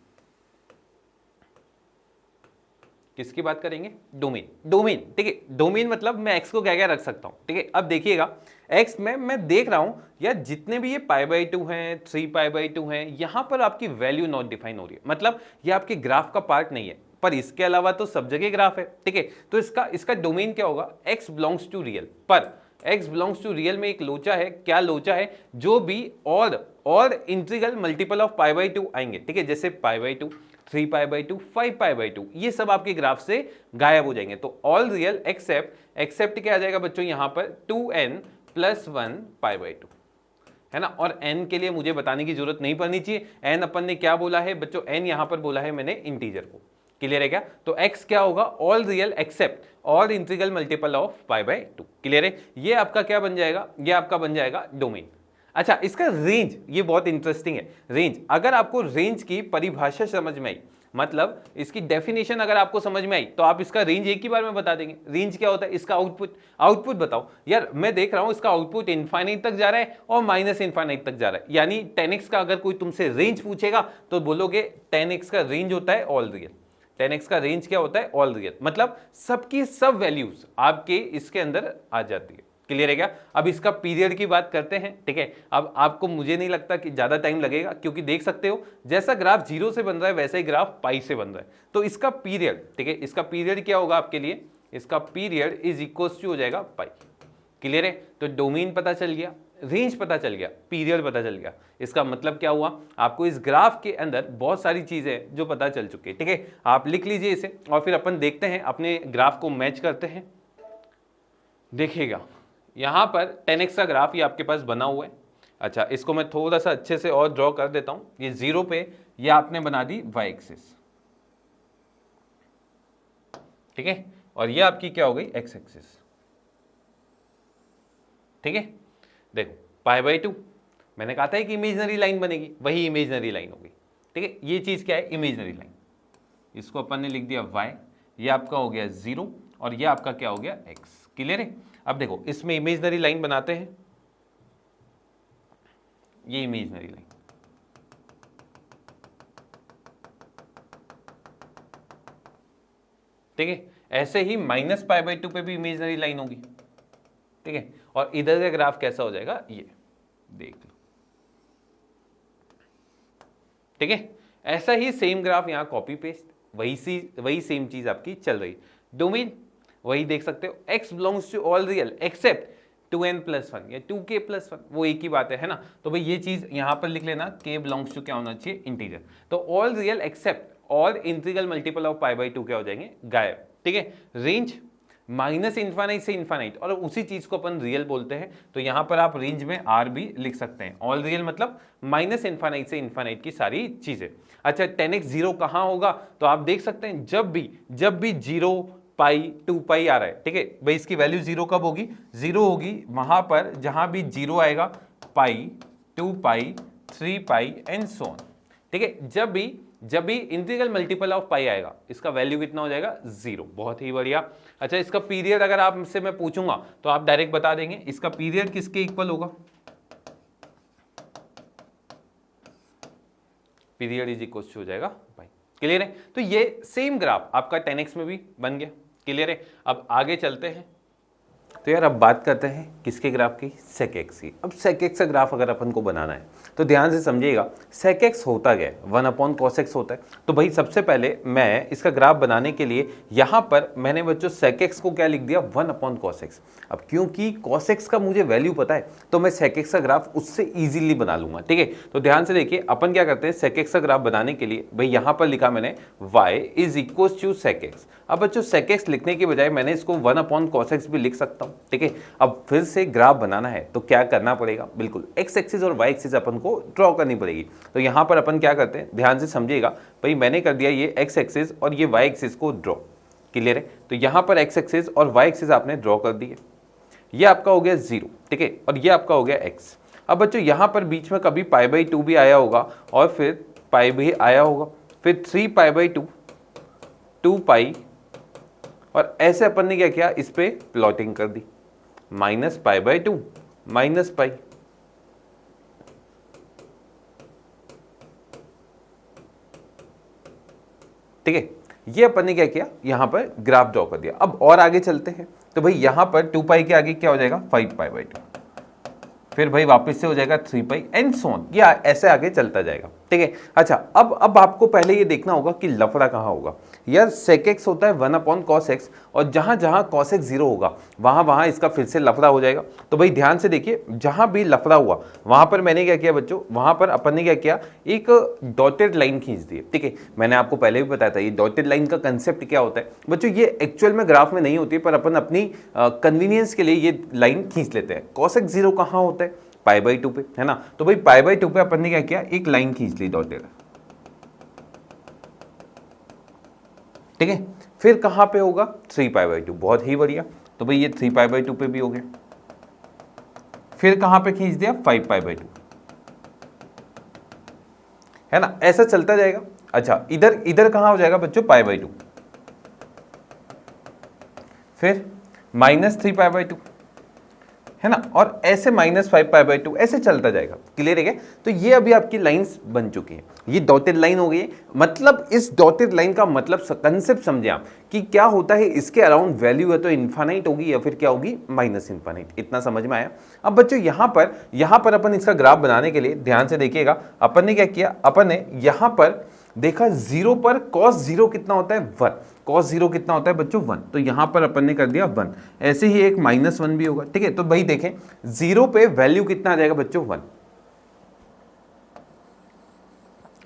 किसकी बात करेंगे, डोमेन। ठीक है, डोमेन मतलब मैं x को क्या क्या रख सकता हूं। ठीक है, अब देखिएगा x में मैं देख रहा हूं यार जितने भी ये π/2 हैं, 3π/2 हैं, यहां पर आपकी वैल्यू नॉट डिफाइन हो रही है, मतलब ये आपके ग्राफ का पार्ट नहीं है, पर इसके अलावा तो सब जगह ग्राफ है। ठीक है, तो इसका डोमेन क्या होगा, x बिलोंग्स टू रियल। पर x बिलोंग्स टू रियल में एक लोचा है, क्या लोचा है, जो भी और integral multiple of pi by 2 आएंगे, ठीक है, जैसे पाई by 2, 3 pi by 2, 5 pi by 2, ये सब आपके ग्राफ से गायब हो जाएंगे। तो ऑल रियल एक्सेप्ट क्या आ जाएगा बच्चों यहाँ पर 2n + 1 पाई बाई 2, है ना। और n के लिए मुझे बताने की जरूरत नहीं पड़नी चाहिए, n अपन ने क्या बोला है बच्चों, n यहां पर बोला है मैंने इंटीजर को, क्लियर है क्या। तो x क्या होगा, ऑल रियल एक्सेप्ट और integral multiple of pi by 2, clear है। ये आपका क्या बन जाएगा, ये आपका बन जाएगा डोमेन। अच्छा, इसका रेंज, ये बहुत इंटरेस्टिंग है। रेंज, अगर आपको रेंज की परिभाषा समझ में आई, मतलब इसकी डेफिनेशन अगर आपको समझ में आई, तो आप इसका रेंज एक ही बार में बता देंगे। रेंज क्या होता है, इसका आउटपुट बताओ यार। मैं देख रहा हूं इसका आउटपुट इनफाइनाइट तक जा रहा है और माइनस इनफाइनाइट तक जा रहा है, यानी 10x का अगर कोई तुमसे रेंज पूछेगा तो बोलोगे 10x का रेंज होता है ऑल रियल। 10x का रेंज क्या होता है, ऑल रियल, मतलब सबकी सब वैल्यूज आपके इसके अंदर आ जाती है, क्लियर है क्या। अब इसका पीरियड की बात करते हैं, ठीक है। अब आपको, मुझे नहीं लगता कि ज्यादा टाइम लगेगा, क्योंकि देख सकते हो जैसा ग्राफ 0 से बन रहा है वैसा ही ग्राफ पाई से बन रहा है। तो इसका पीरियड, ठीक है, इसका पीरियड क्या होगा आपके लिए, इसका पीरियड इज इक्वल्स टू हो जाएगा पाई, क्लियर है। तो डोमेन पता चल गया, रेंज पता चल गया, पीरियड पता चल गया। इसका मतलब क्या हुआ, आपको इस ग्राफ के अंदर बहुत सारी चीजें जो पता चल चुकी है, ठीक है। आप लिख लीजिए इसे और फिर अपन देखते हैं, अपने ग्राफ को मैच करते हैं। देखिएगा यहां पर 10x का ग्राफ ये आपके पास बना हुआ है। अच्छा, इसको मैं थोड़ा सा अच्छे से और ड्रॉ कर देता हूं। ये 0 पे ये आपने बना दी y एक्सिस, ठीक है, और ये आपकी क्या हो गई x एक्सिस, ठीक है। देखो पाई बाई 2, मैंने कहा था कि इमेजिनरी लाइन बनेगी, वही इमेजिनरी लाइन होगी, ठीक है। ये चीज क्या है, इमेजिनरी लाइन, इसको अपन ने लिख दिया y, ये आपका हो गया 0 और ये आपका क्या हो गया x, क्लियर है। अब देखो इसमें इमेजिनरी लाइन बनाते हैं, ये इमेजिनरी लाइन, ठीक है। ऐसे ही माइनस पाई बाई 2 पे भी इमेजिनरी लाइन होगी, ठीक है। और इधर का ग्राफ कैसा हो जाएगा, ये देख लो, ठीक है। ऐसा ही सेम ग्राफ यहां कॉपी पेस्ट, वही सेम चीज आपकी चल रही। डोमेन वही देख सकते हो, x belongs to all real except 2n + 1 या 2k + 1, वो एक ही बात है ना। तो भाई ये चीज यहां पर लिख लेना, k बिलोंग्स टू क्या होना चाहिए, इंटीजर। तो ऑल रियल एक्सेप्ट और integral multiple of pi by 2 क्या हो जाएंगे, गायब, ठीक है। रेंज माइनस इनफाइनाइट से इनफाइनाइट, और उसी चीज को अपन रियल बोलते हैं। तो यहां पर आप रेंज में r भी लिख सकते हैं। ऑल रियल मतलब माइनस इनफाइनाइट से इनफाइनाइट की सारी चीजें। अच्छा, 10x 0 कहां होगा, तो आप देख सकते हैं जब भी 0 पाई 2 पाई आ रहा है, ठीक है भाई, इसकी वैल्यू 0 कब होगी, 0 होगी वहां पर जहां भी 0 आएगा, पाई 2 पाई 3 पाई एंड सो ऑन, ठीक है। जब भी इंटीग्रल मल्टीपल ऑफ पाई आएगा, इसका वैल्यू कितना हो जाएगा, 0। बहुत ही बढ़िया। अच्छा, इसका पीरियड अगर आपसे मैं पूछूंगा तो आप डायरेक्ट बता देंगे, इसका पीरियड किसके इक्वल होगा, पीरियड इज इक्वल हो जाएगा पाई, क्लियर है। तो ये सेम ग्राफ आपका 10x में भी बन गया, क्लियर है। अब आगे चलते हैं। तो यार अब बात करते हैं किसके ग्राफ की, sec x की। अब sec x का ग्राफ अगर अपन को बनाना है तो ध्यान से समझिएगा, sec x होता क्या है, 1/cos x होता है। तो भाई सबसे पहले मैं इसका ग्राफ बनाने के लिए यहाँ पर मैंने बच्चों sec x को क्या लिख दिया, 1/cos x। अब क्योंकि cos x का मुझे वैल्यू पता है तो मैं sec x का ग्राफ उससे इजीली बना लूंगा, ठीक है। तो ध्यान से देखिए, अपन क्या करते हैं, sec x का ग्राफ बनाने के लिए भाई यहाँ पर लिखा मैंने y is equal to sec x। अब बच्चों sec x लिखने के बजाय मैंने इसको 1/cos x भी लिख सकता हूँ, ठीक है। अब फिर से ग्राफ बनाना है तो क्या करना पड़ेगा, बिल्कुल x एक्सिस और y एक्सिस अपन को ड्रॉ करनी पड़ेगी। तो यहाँ पर अपन क्या करते हैं, ध्यान से समझिएगा भाई, मैंने कर दिया ये x एक्सिस और ये y एक्सिस को ड्रॉ, क्लियर है। तो यहाँ पर x एक्सिस और y एक्सिस आपने ड्रॉ कर दिए, ये आपका हो गया 0, ठीक है, और ये आपका हो गया x। अब बच्चों यहाँ पर बीच में कभी पाई बाई 2 भी आया होगा और फिर पाई भी आया होगा, फिर 3 पाई बाई 2, 2 पाई, और ऐसे अपन ने क्या किया, इस पे प्लॉटिंग कर दी, minus pi by 2 minus pi, ठीक है। ये अपन ने क्या किया, यहां पर ग्राफ ड्रॉ कर दिया। अब और आगे चलते हैं। तो भाई यहां पर 2 पाई के आगे क्या हो जाएगा, 5 पाई बाई 2, फिर भाई वापस से हो जाएगा 3 पाई एंड सो ऑन, ये ऐसे आगे चलता जाएगा। ठीक है। अच्छा, अब आपको पहले ये देखना होगा कि लफड़ा कहाँ होगा। यार sec x होता है 1/cos x, और जहां जहां cos x 0 होगा वहां इसका फिर से लफड़ा हो जाएगा। तो भाई ध्यान से देखिए, जहां भी लफड़ा हुआ वहां पर मैंने क्या किया बच्चों, वहां पर अपन ने क्या किया, एक डॉटेड लाइन खींच दी। ठीक है, मैंने आपको पहले भी बताया था ये डॉटेड लाइन का कंसेप्ट क्या होता है बच्चों। ये एक्चुअल में ग्राफ में नहीं होती है, पर अपन अपनी कन्वीनियंस के लिए ये लाइन खींच लेते हैं। cos x 0 कहाँ होता है, π/2 पे, है ना। तो भाई π/2 पे अपन ने क्या किया, एक लाइन खींच ली डॉटेड। ठीक है, फिर कहां पे होगा, 3π/2, बहुत ही बढ़िया। तो भाई ये 3π/2 पे भी हो गया। फिर कहां पे खींच दिया, 5π/2, है ना, ऐसा चलता जाएगा। अच्छा, इधर इधर कहां हो जाएगा बच्चों, π/2, फिर -3π/2, है ना, और ऐसे -5π/2 ऐसे चलता जाएगा। क्लियर है क्या। तो ये अभी आपकी लाइंस बन चुकी है, ये डॉटेड लाइन हो गई है। मतलब इस डॉटेड लाइन का मतलब कंसेप्ट समझे आप कि क्या होता है, इसके अराउंड वैल्यू है तो इन्फानाइट होगी या फिर क्या होगी, -इन्फानाइट। इतना समझ में आया। अब बच्चों यहां पर अपन इसका ग्राफ बनाने के लिए ध्यान से देखिएगा, अपन ने क्या किया, अपन ने यहां पर देखा 0 पर cos 0 कितना होता है, 1। cos 0 कितना होता है बच्चों, 1। तो यहां पर अपन ने कर दिया 1। ऐसे ही एक -1 भी होगा। ठीक है, तो भाई देखें 0 पे वैल्यू कितना आ जाएगा बच्चों, 1।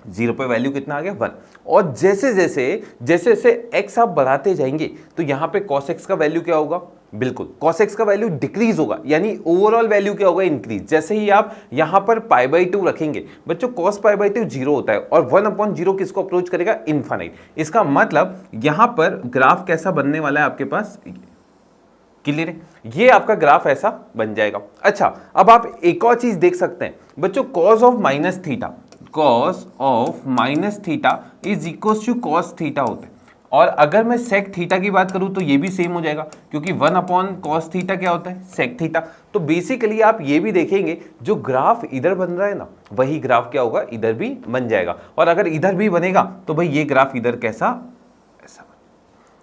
0 पे वैल्यू कितना आ गया, 1। और जैसे जैसे x आप बढ़ाते जाएंगे तो यहां पे cos x का वैल्यू क्या होगा, बिल्कुल cos x का वैल्यू डिक्रीज होगा, यानी ओवरऑल वैल्यू क्या होगा, इंक्रीज। जैसे ही आप यहां पर π/2 रखेंगे बच्चों, cos π/2 0 होता है और 1/0 किसको अप्रोच करेगा, इन्फानाइट। इसका मतलब यहां पर ग्राफ कैसा बनने वाला है आपके पास, क्लियर है, ये आपका ग्राफ ऐसा बन जाएगा। अच्छा, अब आप एक और चीज देख सकते हैं बच्चों, cos of minus theta is equal to cos theta होता है। और अगर मैं sec थीटा की बात करूं तो ये भी सेम हो जाएगा, क्योंकि 1/cos थीटा क्या होता है, sec थीटा। तो बेसिकली आप ये भी देखेंगे, जो ग्राफ इधर बन रहा है ना, वही ग्राफ क्या होगा, इधर भी बन जाएगा। और अगर इधर भी बनेगा तो भाई ये ग्राफ इधर कैसा, ऐसा।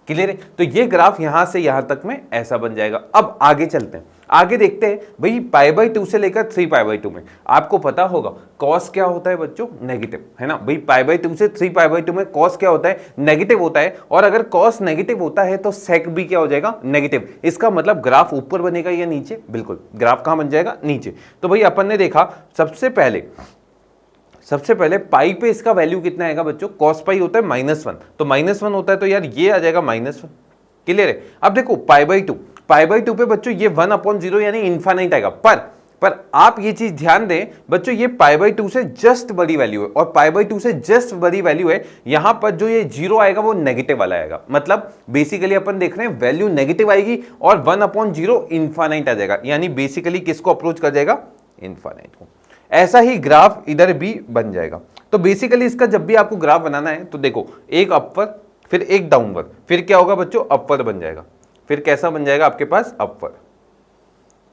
क्लियर है। तो ये ग्राफ यहां से यहां तक में ऐसा बन जाएगा। अब आगे चलते हैं, आगे देखते हैं भाई π/2 से लेकर 3π/2 में आपको पता होगा cos क्या होता है बच्चों, नेगेटिव, है ना। भाई π/2 से 3π/2 में cos क्या होता है, नेगेटिव होता है। और अगर cos नेगेटिव होता है तो sec भी क्या हो जाएगा, नेगेटिव। इसका मतलब ग्राफ ऊपर बनेगा या नीचे, बिल्कुल ग्राफ कहां बन जाएगा, नीचे। तो भाई अपन ने देखा सबसे पहले पाई पे इसका वैल्यू कितना आएगा बच्चों, cos पाई होता है -1, तो -1 होता है तो यार ये आ जाएगा -1। क्लियर है। अब देखो π/2 पे बच्चों ये 1/0 यानी इन्फानाइट आएगा। पर आप ये चीज ध्यान दें बच्चों, ये π/2 से जस्ट बड़ी वैल्यू है, और π/2 से जस्ट बड़ी वैल्यू है। यहां पर जो ये 0 आएगा वो नेगेटिव वाला आएगा। मतलब बेसिकली अपन देख रहे हैं वैल्यू नेगेटिव आएगी और 1/0 इन्फानाइट आ जाएगा, यानी बेसिकली किसको अप्रोच कर जाएगा, इन्फानाइट को। ऐसा ही ग्राफ इधर भी बन जाएगा। तो बेसिकली इसका जब भी आपको ग्राफ बनाना है तो देखो, एक अपवर्ड फिर एक डाउनवर्ड, फिर क्या होगा बच्चों, अपवर्ड बन जाएगा। फिर कैसा बन जाएगा आपके पास, अपवर्ड,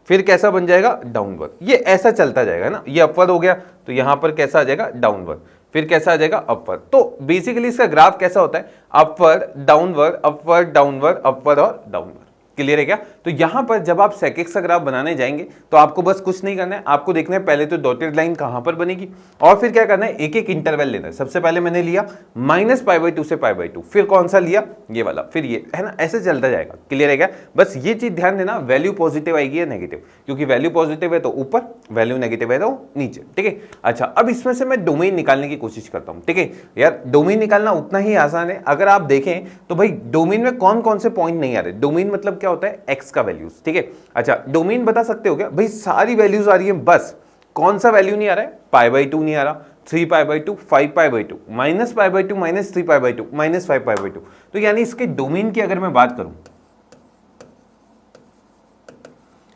फिर कैसा बन जाएगा, डाउनवर्ड। ये ऐसा चलता जाएगा ना, ये अपवर्ड हो गया तो यहां पर कैसा आ जाएगा, डाउनवर्ड, फिर कैसा आ जाएगा, अपवर्ड। तो बेसिकली इसका ग्राफ कैसा होता है, upward downward, upward downward, upward और डाउनवर्ड। क्लियर है क्या। तो यहां पर जब आप sec x का ग्राफ बनाने जाएंगे तो आपको बस कुछ नहीं करना है, आपको देखना है पहले तो डॉटेड लाइन कहां पर बनेगी, और फिर क्या करना है, एक एक इंटरवल लेना है। सबसे पहले मैंने लिया -π/2 से π/2, फिर कौन सा लिया, ये वाला, फिर ये, है ना, ऐसे चलता जाएगा। क्लियर है क्या। बस ये चीज ध्यान देना, वैल्यू पॉजिटिव आएगी या नेगेटिव, क्योंकि वैल्यू पॉजिटिव है तो ऊपर, वैल्यू नेगेटिव है तो नीचे। ठीक है। अच्छा, अब इसमें से मैं डोमेन निकालने की कोशिश करता हूं। ठीक है यार, डोमेन निकालना उतना ही आसान है। अगर आप देखें तो भाई डोमेन में कौन कौन से पॉइंट नहीं आ रहे। डोमेन मतलब क्या होता है, एक्स का वैल्यूज। ठीक है। अच्छा, डोमेन बता सकते हो क्या, भाई सारी वैल्यूज आ रही है, बस कौन सा वैल्यू नहीं आ रहा है, π/2 नहीं आ रहा, 3π/2, 5π/2, -π/2, -3π/2, -5π/2। तो यानी इसके डोमेन की अगर मैं बात करूं,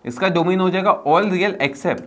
इसका डोमेन हो जाएगा ऑल रियल एक्सेप्ट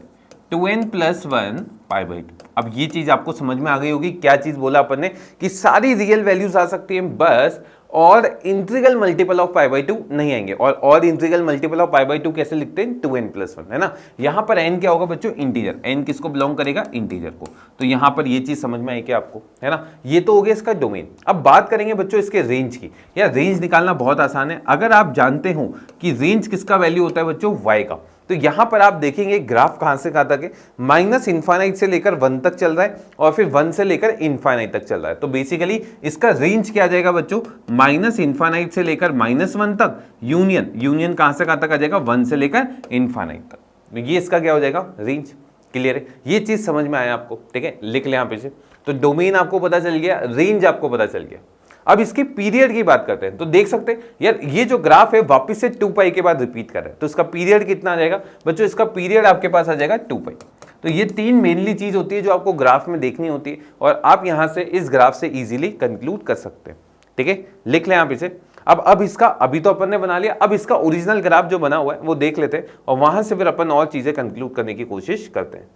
2n + 1 π/2। अब ये चीज आपको समझ में आ गई होगी, क्या चीज बोला अपन ने, कि सारी रियल वैल्यूज आ सकती हैं बस, और इंटीग्रल मल्टीपल ऑफ π/2 नहीं आएंगे। और इंटीग्रल मल्टीपल ऑफ π/2 कैसे लिखते हैं, 2n + 1, है ना। यहां पर n क्या होगा बच्चों, इंटीजर। n किसको बिलोंग करेगा, इंटीजर को। तो यहां पर ये चीज समझ में आई क्या आपको, है ना। ये तो हो गया इसका डोमेन। अब बात करेंगे बच्चों इसके रेंज की। यार रेंज निकालना बहुत आसान है। अगर आप जानते हो कि रेंज किसका वैल्यू होता है बच्चों, y का, तो यहां पर आप देखेंगे ग्राफ कहां से कहां तक है, माइनस इन्फाइनाइट से लेकर 1 तक चल रहा है और फिर 1 से लेकर इन्फाइनाइट तक चल रहा है। तो बेसिकली इसका रेंज क्या आ जाएगा बच्चों, माइनस इन्फाइनाइट से लेकर -1 तक, यूनियन कहां से कहां तक आ जाएगा, 1 से लेकर इन्फाइनाइट तक। ये इसका क्या हो जाएगा, रेंज। क्लियर है, ये चीज समझ में आया आपको, ठीक है, लिख ले यहां पे से। तो डोमेन आपको पता चल गया, रेंज आपको पता चल गया। अब इसकी पीरियड की बात करते हैं, तो देख सकते हैं यार ये जो ग्राफ है वापस से 2π के बाद रिपीट कर रहा है, तो इसका पीरियड कितना आ जाएगा बच्चों, इसका पीरियड आपके पास आ जाएगा 2π। तो ये 3 मेनली चीज होती है जो आपको ग्राफ में देखनी होती है और आप यहां से इस ग्राफ से इजीली कंक्लूड कर सकते हैं। ठीक है, लिख लें आप इसे। अब इसका अभी तो अपन ने बना लिया, अब इसका ओरिजिनल ग्राफ जो बना हुआ है वो देख लेते हैं और वहां से फिर अपन और चीजें कंक्लूड करने की कोशिश करते हैं।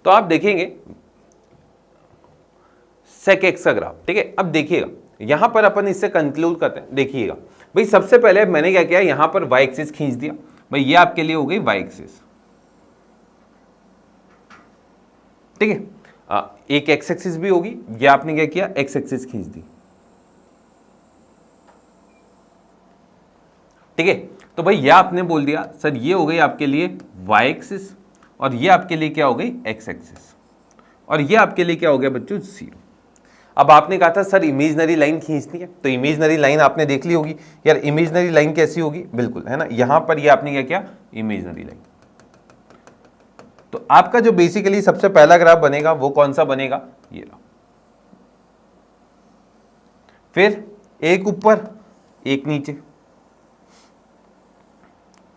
तो आप देखेंगे सेक एक्स का ग्राफ, ठीक है। अब देखिएगा यहां पर अपन इससे कंक्लूड करते हैं। देखिएगा भाई, सबसे पहले मैंने क्या किया, यहां पर वाई एक्सिस खींच दिया भाई, ये आपके लिए हो गई वाई एक्सिस, ठीक है। एक एक्स एक्सिस भी होगी, ये आपने क्या किया, एक्स एक्सिस खींच दी, ठीक है। तो भाई ये आपने बोल दिया सर ये हो गई आपके लिए वाई एक्सिस और ये आपके लिए क्या हो गई, एक्स एक्सिस, और ये आपके लिए क्या हो गया बच्चों, 0। अब आपने कहा था सर इमेजिनरी लाइन खींचनी है, तो इमेजिनरी लाइन आपने देख ली होगी यार, इमेजिनरी लाइन कैसी होगी, बिल्कुल है ना, यहां पर ये आपने क्या किया, इमेजिनरी लाइन। तो आपका जो बेसिकली सबसे पहला ग्राफ बनेगा वो कौन सा बनेगा, ये रहा। फिर एक ऊपर एक नीचे,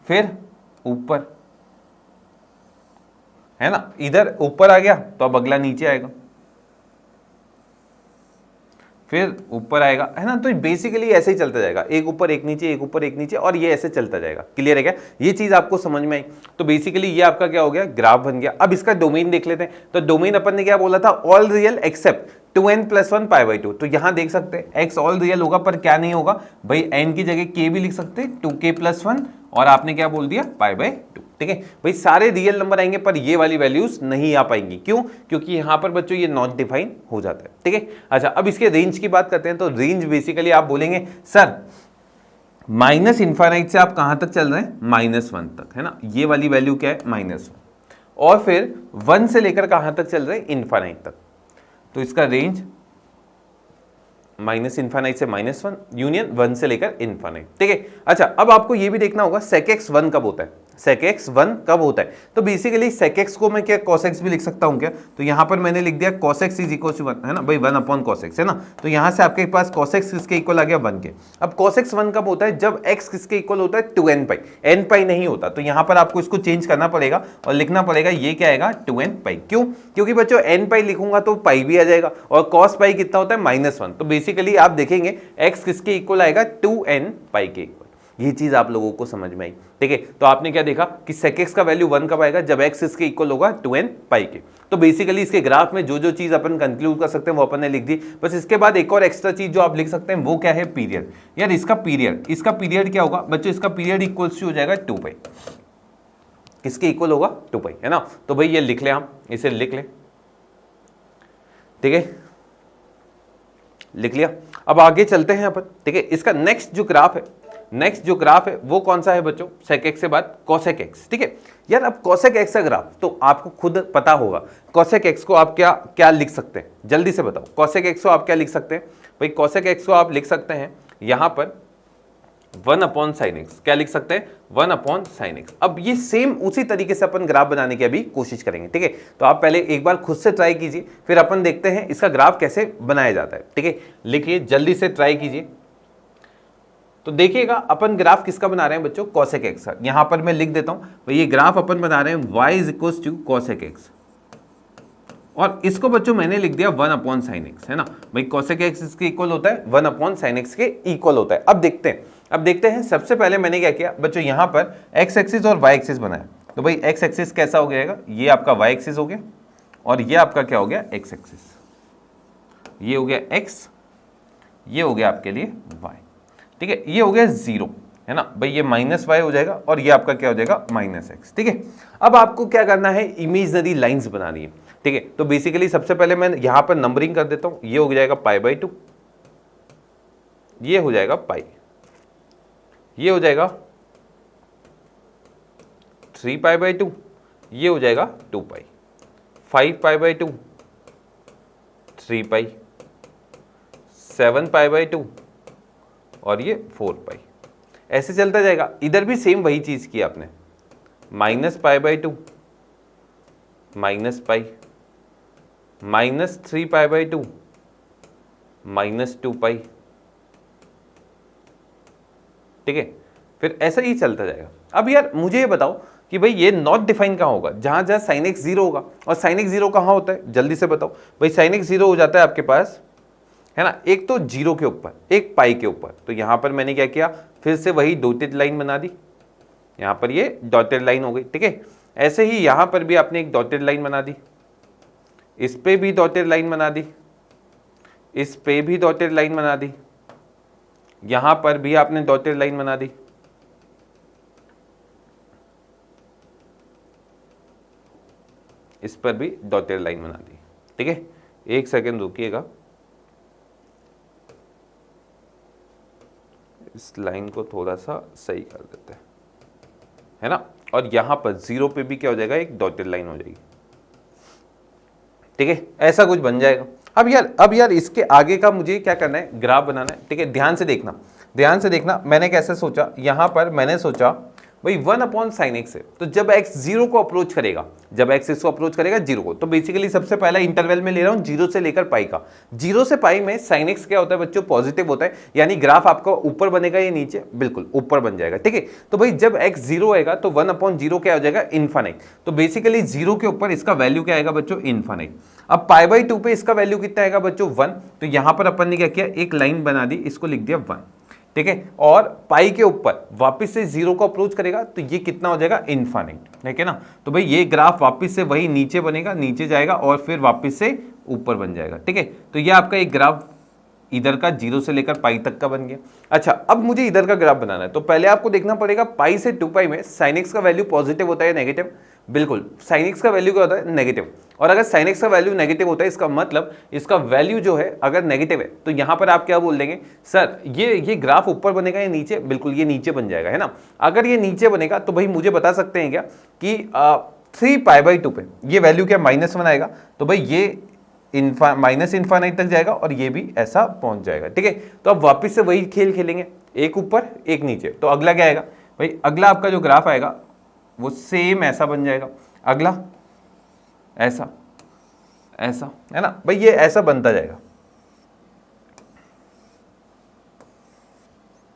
फिर ऊपर, है ना, इधर ऊपर आ गया तो अब अगला नीचे आएगा, फिर ऊपर आएगा, है ना। तो बेसिकली ऐसे ही चलता जाएगा, एक ऊपर एक नीचे, एक ऊपर एक नीचे, और ये ऐसे चलता जाएगा। क्लियर है क्या, ये चीज आपको समझ में आई। तो बेसिकली ये आपका क्या हो गया, ग्राफ बन गया। अब इसका डोमेन देख लेते हैं। तो डोमेन अपन ने क्या बोला था, ऑल रियल एक्सेप्ट 2n+1 π/2। तो यहां देख सकते हैं x ऑल रियल होगा पर क्या नहीं होगा भाई, n की जगह k भी लिख सकते हैं, 2k+1, और आपने क्या बोल दिया π/2। ठीक है भाई, सारे रियल नंबर आएंगे पर ये वाली वैल्यूज नहीं आ पाएंगी। क्यों, क्योंकि यहां पर बच्चों ये नॉट डिफाइन हो जाता है। ठीक है, अच्छा अब इसके रेंज की बात करते हैं। तो रेंज बेसिकली आप बोलेंगे सर माइनस इन्फाइनाइट से आप कहां तक चल रहे हैं, -1 तक, है ना। ये वाली वैल्यू क्या है, -1, और फिर 1 से लेकर कहां तक चल रहे हैं, इन्फाइनाइट तक। तो इसका रेंज माइनस इन्फाइनाइट से -1 यूनियन 1 से लेकर इन्फाइनाइट। ठीक है, अच्छा अब आपको ये भी देखना होगा sec x 1 कब होता है, sec x 1 कब होता है। तो बेसिकली sec x को मैं क्या cos x भी लिख सकता हूं क्या, तो यहां पर मैंने लिख दिया cos x = 1, है ना भाई, 1/cos x, है ना। तो यहां से आपके पास cos x किसके इक्वल आ गया, 1 के। अब cos x 1 कब होता है, जब x किसके इक्वल होता है, 2nπ, nπ नहीं होता। तो यहां पर आपको इसको चेंज करना पड़ेगा और लिखना पड़ेगा ये क्या आएगा, 2nπ। क्यों, क्योंकि बच्चों nπ लिखूंगा तो पाई भी आ जाएगा और cos पाई कितना होता है, -1। तो बेसिकली आप देखेंगे x किसके इक्वल आएगा, 2nπ के इक्वल। ये चीज आप लोगों को समझ में आई। ठीक है, तो आपने क्या देखा कि sec x का वैल्यू 1 कब आएगा, जब x इसके इक्वल होगा 2nπ के। तो बेसिकली इसके ग्राफ में जो जो चीज अपन कंक्लूड कर सकते हैं वो अपन ने लिख दी। बस इसके बाद एक और एक्स्ट्रा चीज जो आप लिख सकते हैं वो क्या है, पीरियड। यार इसका पीरियड क्या होगा बच्चों, इसका पीरियड इक्वल्स टू हो जाएगा 2π। किसके इक्वल होगा, 2π, है ना। तो भाई ये लिख ले, हम इसे लिख ले, ठीक है, लिख लिया। अब आगे चलते हैं अपन। ठीक है, इसका नेक्स्ट जो ग्राफ है वो कौन सा है बच्चों, sec x से बाद cosec x। ठीक है यार, अब cosec x का ग्राफ तो आपको खुद पता होगा। cosec x को आप क्या लिख सकते हैं, जल्दी से बताओ। cosec x को आप क्या लिख सकते हैं भाई, cosec x को आप लिख सकते हैं यहां पर 1/sin x। क्या लिख सकते हैं, 1/sin x। अब ये सेम उसी तरीके से अपन ग्राफ बनाने की अभी कोशिश करेंगे। ठीक है, तो आप पहले एक बार खुद से ट्राई कीजिए, फिर अपन देखते हैं इसका ग्राफ कैसे बनाया जाता है। ठीक है, लिखिए, जल्दी से ट्राई कीजिए। तो देखिएगा अपन ग्राफ किसका बना रहे हैं बच्चों, cosec x का। यहां पर मैं लिख देता हूं भाई, ये ग्राफ अपन बना रहे हैं y = cosec x, और इसको बच्चों मैंने लिख दिया 1/sin x, है ना भाई। cosec x इसके इक्वल होता है 1/sin x के इक्वल होता है। अब देखते हैं सबसे पहले मैंने क्या किया बच्चों, यहां पर x एक्सिस और y एक्सिस बनाया। तो भाई x एक्सिस कैसा हो गया, ये आपका y एक्सिस हो गया और ये आपका क्या हो गया, x एक्सिस। ये हो गया x, ये हो गया आपके लिए y। ठीक है, ये हो गया 0, है ना भाई, ये -y हो जाएगा और ये आपका क्या हो जाएगा, -x। ठीक है, अब आपको क्या करना है, इमेजिनरी लाइंस बनानी है। ठीक है, तो बेसिकली सबसे पहले मैं यहां पर नंबरिंग कर देता हूं। ये हो जाएगा π/2, ये हो जाएगा पाई, ये हो जाएगा 3 पाई बाई 2, ये हो जाएगा 2 पाई, 5 पाई बाई 2, 3 पाई, 7 पाई बाई 2 और ये 4 पाई, ऐसे चलता जाएगा। इधर भी सेम वही चीज़ की आपने, minus pi by 2, minus pi, minus 3 pi by 2, minus 2 पाई, ठीक है। फिर ऐसा ही चलता जाएगा। अब यार मुझे ये बताओ कि भाई ये नॉट डिफाइन कहाँ होगा, जहाँ जहाँ साइन एक्स 0 होगा, और साइन एक्स 0 कहाँ होता है, जल्दी से बताओ भाई। साइन एक्स 0 हो जाता है आपके पास, है ना, एक तो 0 के ऊपर, एक पाई के ऊपर। तो यहाँ पर मैंने क्या किया, फिर से वही डॉटेड लाइन बना दी, यहाँ पर ये डॉटेड लाइन हो गई, ठीक है। ऐसे ही यहाँ पर भी आपने एक डॉटेड लाइन बना दी, इस पे भी डॉटेड लाइन बना दी, इस पे भी डॉटेड लाइन बना दी, यहाँ पर भी आपने डॉटेड लाइन बना दी, इस पर भी डॉटेड लाइन बना दी, ठीक है। एक सेकेंड रुकिएगा, इस लाइन को थोड़ा सा सही कर देते हैं, है ना। और यहां पर 0 पे भी क्या हो जाएगा, एक डॉटेड लाइन हो जाएगी, ठीक है। ऐसा कुछ बन जाएगा। अब यार इसके आगे का मुझे क्या करना है, ग्राफ बनाना है, ठीक है। ध्यान से देखना, मैंने कैसे सोचा, यहां पर मैंने सोचा भाई 1 अपॉन साइन एक्स है, तो जब x 0 को अप्रोच करेगा, जब x इसको अप्रोच करेगा 0 को, तो बेसिकली सबसे पहला इंटरवल में ले रहा हूं 0 से लेकर पाई का। 0 से पाई में साइन एक्स क्या होता है बच्चों, पॉजिटिव होता है, यानी ग्राफ आपका ऊपर बनेगा या नीचे, बिल्कुल ऊपर बन जाएगा, ठीक है। तो भाई जब x 0 आएगा तो 1 अपॉन 0 क्या हो जाएगा, इन्फानाइट। तो बेसिकली 0 के ऊपर इसका वैल्यू क्या आएगा बच्चों, इन्फानाइट। अब पाई बाई 2 पे इसका वैल्यू कितना आएगा बच्चों, 1। तो यहां पर अपन ने क्या किया, एक लाइन बना दी, इसको लिख दिया 1, ठीक है। और पाई के ऊपर वापस से 0 को अप्रोच करेगा तो ये कितना हो जाएगा, इन्फानाइट, ठीक है ना। तो भाई ये ग्राफ वापस से वही नीचे बनेगा, नीचे जाएगा और फिर वापस से ऊपर बन जाएगा, ठीक है। तो ये आपका एक ग्राफ इधर का 0 से लेकर पाई तक का बन गया। अच्छा, अब मुझे इधर का ग्राफ बनाना है, तो पहले आपको देखना पड़ेगा पाई से 2 पाई में साइन एक्स का वैल्यू पॉजिटिव होता है या नेगेटिव। बिल्कुल, साइन एक्स का वैल्यू क्या होता है, नेगेटिव। और अगर साइन एक्स का वैल्यू नेगेटिव होता है, इसका मतलब इसका वैल्यू जो है अगर नेगेटिव है, तो यहां पर आप क्या बोल देंगे, सर ये ग्राफ ऊपर बनेगा या नीचे, बिल्कुल ये नीचे बन जाएगा, है ना। अगर ये नीचे बनेगा तो भाई मुझे बता सकते हैं क्या कि 3 पाई बाई 2 पे ये वैल्यू क्या, -1 आएगा। तो भाई ये माइनस इन्फानाइट तक जाएगा और ये भी ऐसा पहुंच जाएगा, ठीक है। तो अब वापस से वही खेल खेलेंगे, एक ऊपर एक नीचे। तो अगला क्या आएगा भाई, अगला आपका जो ग्राफ आएगा वो सेम ऐसा बन जाएगा, अगला ऐसा, ऐसा, है ना भाई, ये ऐसा बनता जाएगा,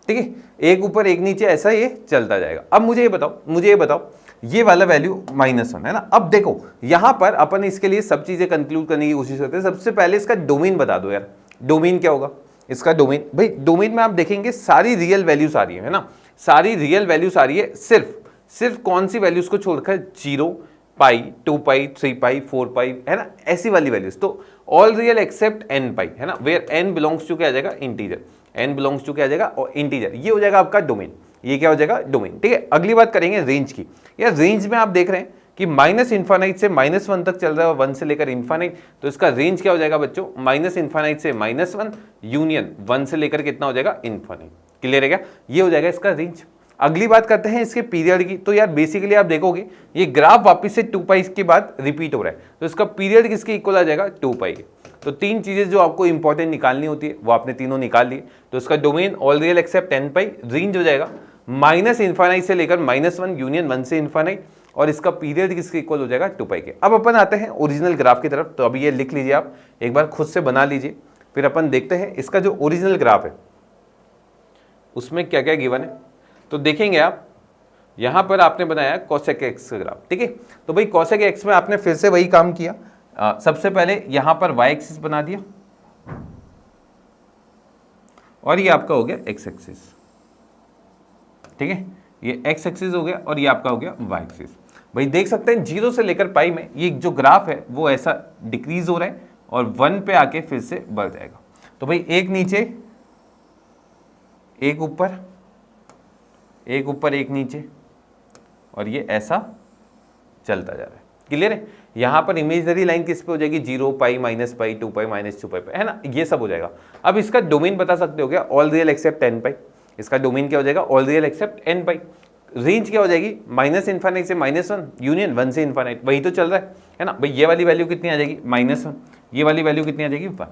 ठीक है। एक ऊपर एक नीचे ऐसा ये चलता जाएगा। अब मुझे ये बताओ ये वाला वैल्यू -1 है ना। अब देखो यहां पर अपन इसके लिए सब चीजें कंक्लूड करने की कोशिश करते हैं। सबसे पहले इसका डोमेन बता दो यार, डोमेन क्या होगा इसका, डोमेन भाई डोमेन में आप देखेंगे सारी रियल वैल्यूज आ रही है ना, सारी रियल वैल्यूज आ रही है, सिर्फ कौन सी वैल्यूज को छोड़कर, 0 पाई, 2 पाई, 3 पाई, 4 पाई, है ना, ऐसी वाली वैल्यूज। तो ऑल रियल एक्सेप्ट n पाई, है ना, वेयर n बिलोंग्स टू क्या आ जाएगा, इंटीजर, n बिलोंग्स टू क्या आ जाएगा, और इंटीजर, ये हो जाएगा आपका डोमेन, ये क्या हो जाएगा, डोमेन, ठीक है। अगली बात करेंगे रेंज की। यार रेंज में आप देख रहे हैं कि माइनस इन्फानाइट से -1 तक चल रहा है, 1 से लेकर इन्फानाइट, तो इसका रेंज क्या हो जाएगा बच्चों, माइनस इन्फानाइट से -1 यूनियन 1 से लेकर कितना हो जाएगा, इन्फानाइट। क्लियर है क्या, ये हो जाएगा इसका रेंज। अगली बात करते हैं इसके पीरियड की। तो यार बेसिकली आप देखोगे ये ग्राफ वापस से 2 पाई के बाद रिपीट हो रहा है, तो इसका पीरियड किसके इक्वल आ जाएगा, 2 पाई के। तो 3 चीजें जो आपको इंपॉर्टेंट निकालनी होती है वो आपने तीनों निकाल ली। तो इसका domain all real except n pi, range हो जाएगा माइनस इन्फानाइट से लेकर -1 यूनियन 1 से इन्फानाइट, और इसका पीरियड किसके इक्वल हो जाएगा, 2 पाई के। अब अपन आते हैं ओरिजिनल ग्राफ की तरफ। तो अभी ये लिख लीजिए, आप एक बार खुद से बना लीजिए, फिर अपन देखते हैं इसका जो ओरिजिनल ग्राफ है उसमें क्या क्या गिवन है। तो देखेंगे आप यहां पर आपने बनाया कोसेक एक्स का ग्राफ, ठीक है। तो भाई कोसेक एक्स में आपने फिर से वही काम किया। सबसे पहले यहां पर y एक्सिस बना दिया और ये आपका हो गया x एक्सिस, ठीक है, ये x एक्सिस हो गया और ये आपका हो गया y एक्सिस। भाई देख सकते हैं 0 से लेकर पाई में ये जो ग्राफ है वो ऐसा डिक्रीज हो रहा है और 1 पे आके फिर से बढ़ जाएगा। तो भाई एक नीचे, एक ऊपर, एक ऊपर, एक नीचे, और ये ऐसा चलता जा रहा है। क्लियर है। यहां पर इमेजनरी लाइन किस पे हो जाएगी, 0 पाई, -पाई, 2 पाई, -2 पाई पे, है ना, ये सब हो जाएगा। अब इसका डोमेन बता सकते हो क्या, ऑल रियल एक्सेप्ट n पाई। इसका डोमेन क्या हो जाएगा, all real except n pi. Range क्या हो जाएगी, माइनस इन्फाइनाइट से -1 यूनियन 1 से इन्फाइनाइट, वही तो चल रहा है ना भाई। ये वाली वैल्यू कितनी आ जाएगी, -1, ये वाली वैल्यू कितनी आ जाएगी 1।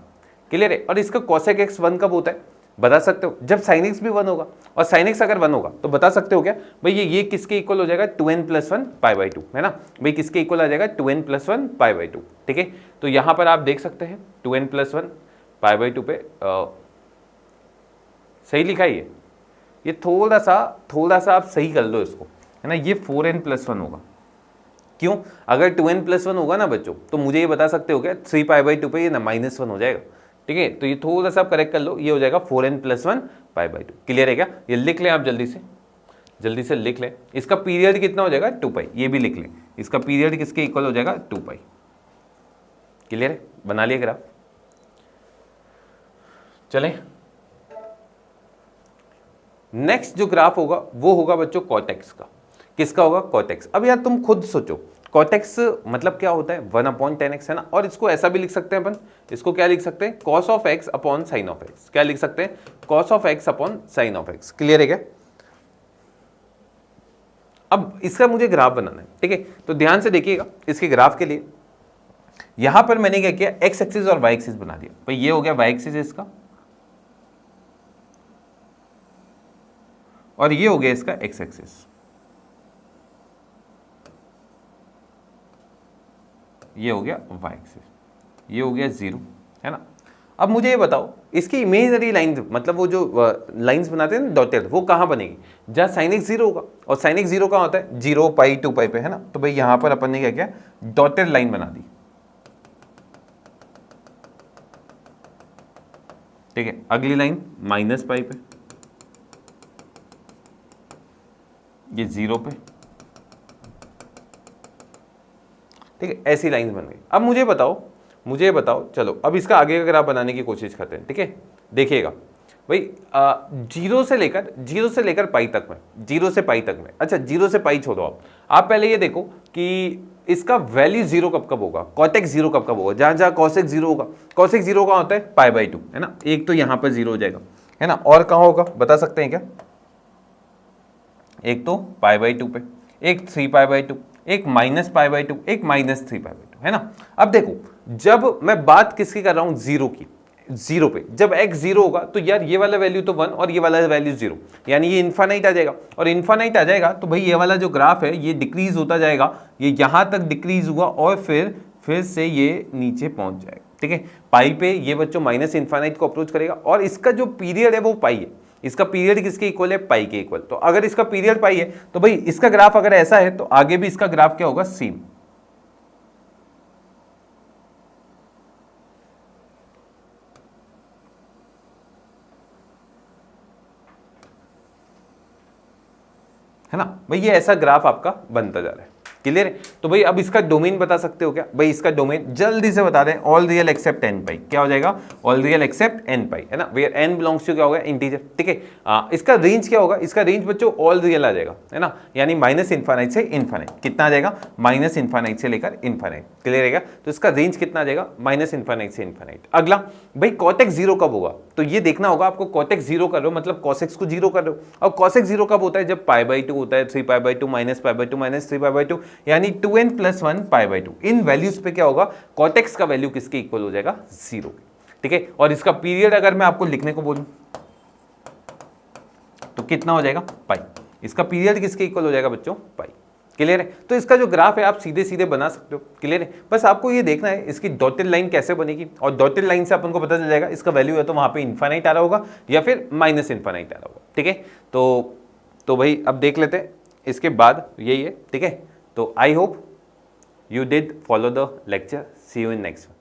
क्लियर है। और इसका cosec x 1 कब होता है, बता सकते हो, जब sin x भी 1 होगा। और sin x अगर 1 होगा तो बता सकते हो क्या भाई, ये किसके इक्वल हो जाएगा, 2n + 1 π/2 है ना भाई, किसके इक्वल आ जाएगा, 2n + 1 π/2। ठीक है, तो यहां पर आप देख सकते हैं 2n + 1 π/2 पे सही लिखा ही है, ये थोड़ा सा आप सही कर लो इसको, है ना। ये 4n + 1 होगा, क्यों, अगर 2n + 1 होगा ना बच्चों, तो मुझे ये बता सकते हो क्या 3 π/2 पे ये ना -1 हो जाएगा। ठीक है, तो ये थोड़ा सा आप करेक्ट कर लो, ये हो जाएगा 4n + 1 π/2। क्लियर है क्या, ये लिख लें आप जल्दी से लिख लें। इसका पीरियड कितना हो जाएगा 2π, ये भी लिख लें, इसका पीरियड किसके इक्वल हो जाएगा 2π। क्लियर है, बना लिया ग्राफ। चलें, नेक्स्ट जो ग्राफ होगा वो होगा बच्चों कॉटेक्स का। किसका होगा, कॉटेक्स। अब यार तुम खुद सोचो, कॉटेक्स मतलब क्या होता है, 1/10x है ना। और इसको ऐसा भी लिख सकते हैं अपन, इसको क्या लिख सकते हैं, cos of x upon sin of x। क्या लिख सकते हैं, cos of x upon sin of x। Clear है क्या। अब इसका मुझे ग्राफ बनाना है, ठीक है, तो ध्यान से देखिएगा। इसके ग्राफ के लिए यहां पर मैंने क्या किया, x एक्सिस और y एक्सिस बना दिया भाई। ये हो गया y एक्सिस इसका, और ये हो गया इसका x एक्सिस। ये हो गया y एक्सिस, ये हो गया 0, है ना। अब मुझे ये बताओ, इसकी इमेजिनरी लाइन, मतलब वो जो लाइंस बनाते हैं ना डॉटेड, वो कहाँ बनेगी, जहाँ sin x 0 होगा। और sin x 0 कहाँ होता है, 0 π 2π पे, है ना। तो भाई यहाँ पर अपन ने क्या किया, डॉटेड लाइन बना दी। ठीक है, अगली लाइन -π पे, ये 0 पे। ठीक है, ऐसी लाइंस बन गई। अब मुझे बताओ चलो, अब इसका आगे का ग्राफ बनाने की कोशिश करते हैं। ठीक है, देखिएगा भाई, 0 से लेकर पाई तक में, 0 से पाई तक में, अच्छा 0 से पाई छोड़ो आप पहले ये देखो कि इसका वैल्यू 0 कब होगा, कॉटेक्स 0 कब होगा, जहां कॉसेक 0 होगा। कॉसेक 0 कहाँ होता है, π/2 है ना। एक तो यहां पर 0 हो जाएगा, है ना, और कहाँ होगा बता सकते हैं क्या, एक तो π/2 पे, एक 3π/2, एक -π/2, एक -3π/2, है ना। अब देखो, जब मैं बात किसकी कर रहा हूं, 0 की, 0 पे जब x 0 होगा तो यार ये वाला वैल्यू तो 1 और ये वाला वैल्यू 0, यानी ये इन्फानाइट आ जाएगा। और इन्फानाइट आ जाएगा तो भाई ये वाला जो ग्राफ है ये डिक्रीज होता जाएगा, ये यहां तक डिक्रीज हुआ और फिर से ये नीचे पहुंच जाएगा। ठीक है, पाई पे ये बच्चों माइनस इन्फानाइट को अप्रोच करेगा, और इसका जो पीरियड है वो पाई है। इसका पीरियड किसके इक्वल है, पाई के इक्वल। तो अगर इसका पीरियड पाई है तो भाई इसका ग्राफ अगर ऐसा है तो आगे भी इसका ग्राफ क्या होगा, सेम। है ना भाई, ये ऐसा ग्राफ आपका बनता जा रहा है। क्लियर है। तो भाई अब इसका डोमेन बता सकते हो क्या, भाई इसका डोमेन जल्दी से बता दें, ऑल रियल एक्सेप्ट n पाई। क्या हो जाएगा, ऑल रियल एक्सेप्ट n पाई, है ना, वेयर n बिलोंग्स टू क्या होगा, इंटीजर। ठीक है, इसका रेंज क्या होगा, इसका रेंज बच्चों ऑल रियल आ जाएगा, है ना, यानी -इन्फानाइट से इन्फानाइट। कितना आ जाएगा, -इन्फानाइट से लेकर इन्फानाइट। क्लियर है क्या, तो इसका रेंज कितना आ जाएगा, -इन्फानाइट से इन्फानाइट। अगला भाई कॉटेक्स 0 कब होगा, तो ये देखना होगा आपको, कॉटेक्स 0 कर रहे हो मतलब कॉसेक्स को 0 कर रहे हो। और कॉसेक्स 0 कब होता है, जब π/2 होता है, 3π/2 -π/2 -3π/2, यानी 2n + 1 π/2। इन वैल्यूज पे क्या होगा, कॉटेक्स का वैल्यू किसके इक्वल हो जाएगा, 0। ठीक है, और इसका पीरियड अगर मैं आपको लिखने को बोलूं तो कितना हो जाएगा, पाई। इसका पीरियड किसके इक्वल हो जाएगा बच्चों, पाई। क्लियर है। तो इसका जो ग्राफ है आप सीधे सीधे बना सकते हो। क्लियर है, बस आपको ये देखना है इसकी डॉटेड लाइन कैसे बनेगी, और डॉटेड लाइन से अपन को पता चल जाएगा इसका वैल्यू है तो वहां पे इन्फानाइट आ रहा होगा या फिर -इन्फानाइट आ रहा होगा। ठीक है, तो भाई अब देख लेते हैं इसके बाद, यही है। ठीक है, तो I hope you did follow the lecture. See you in next one.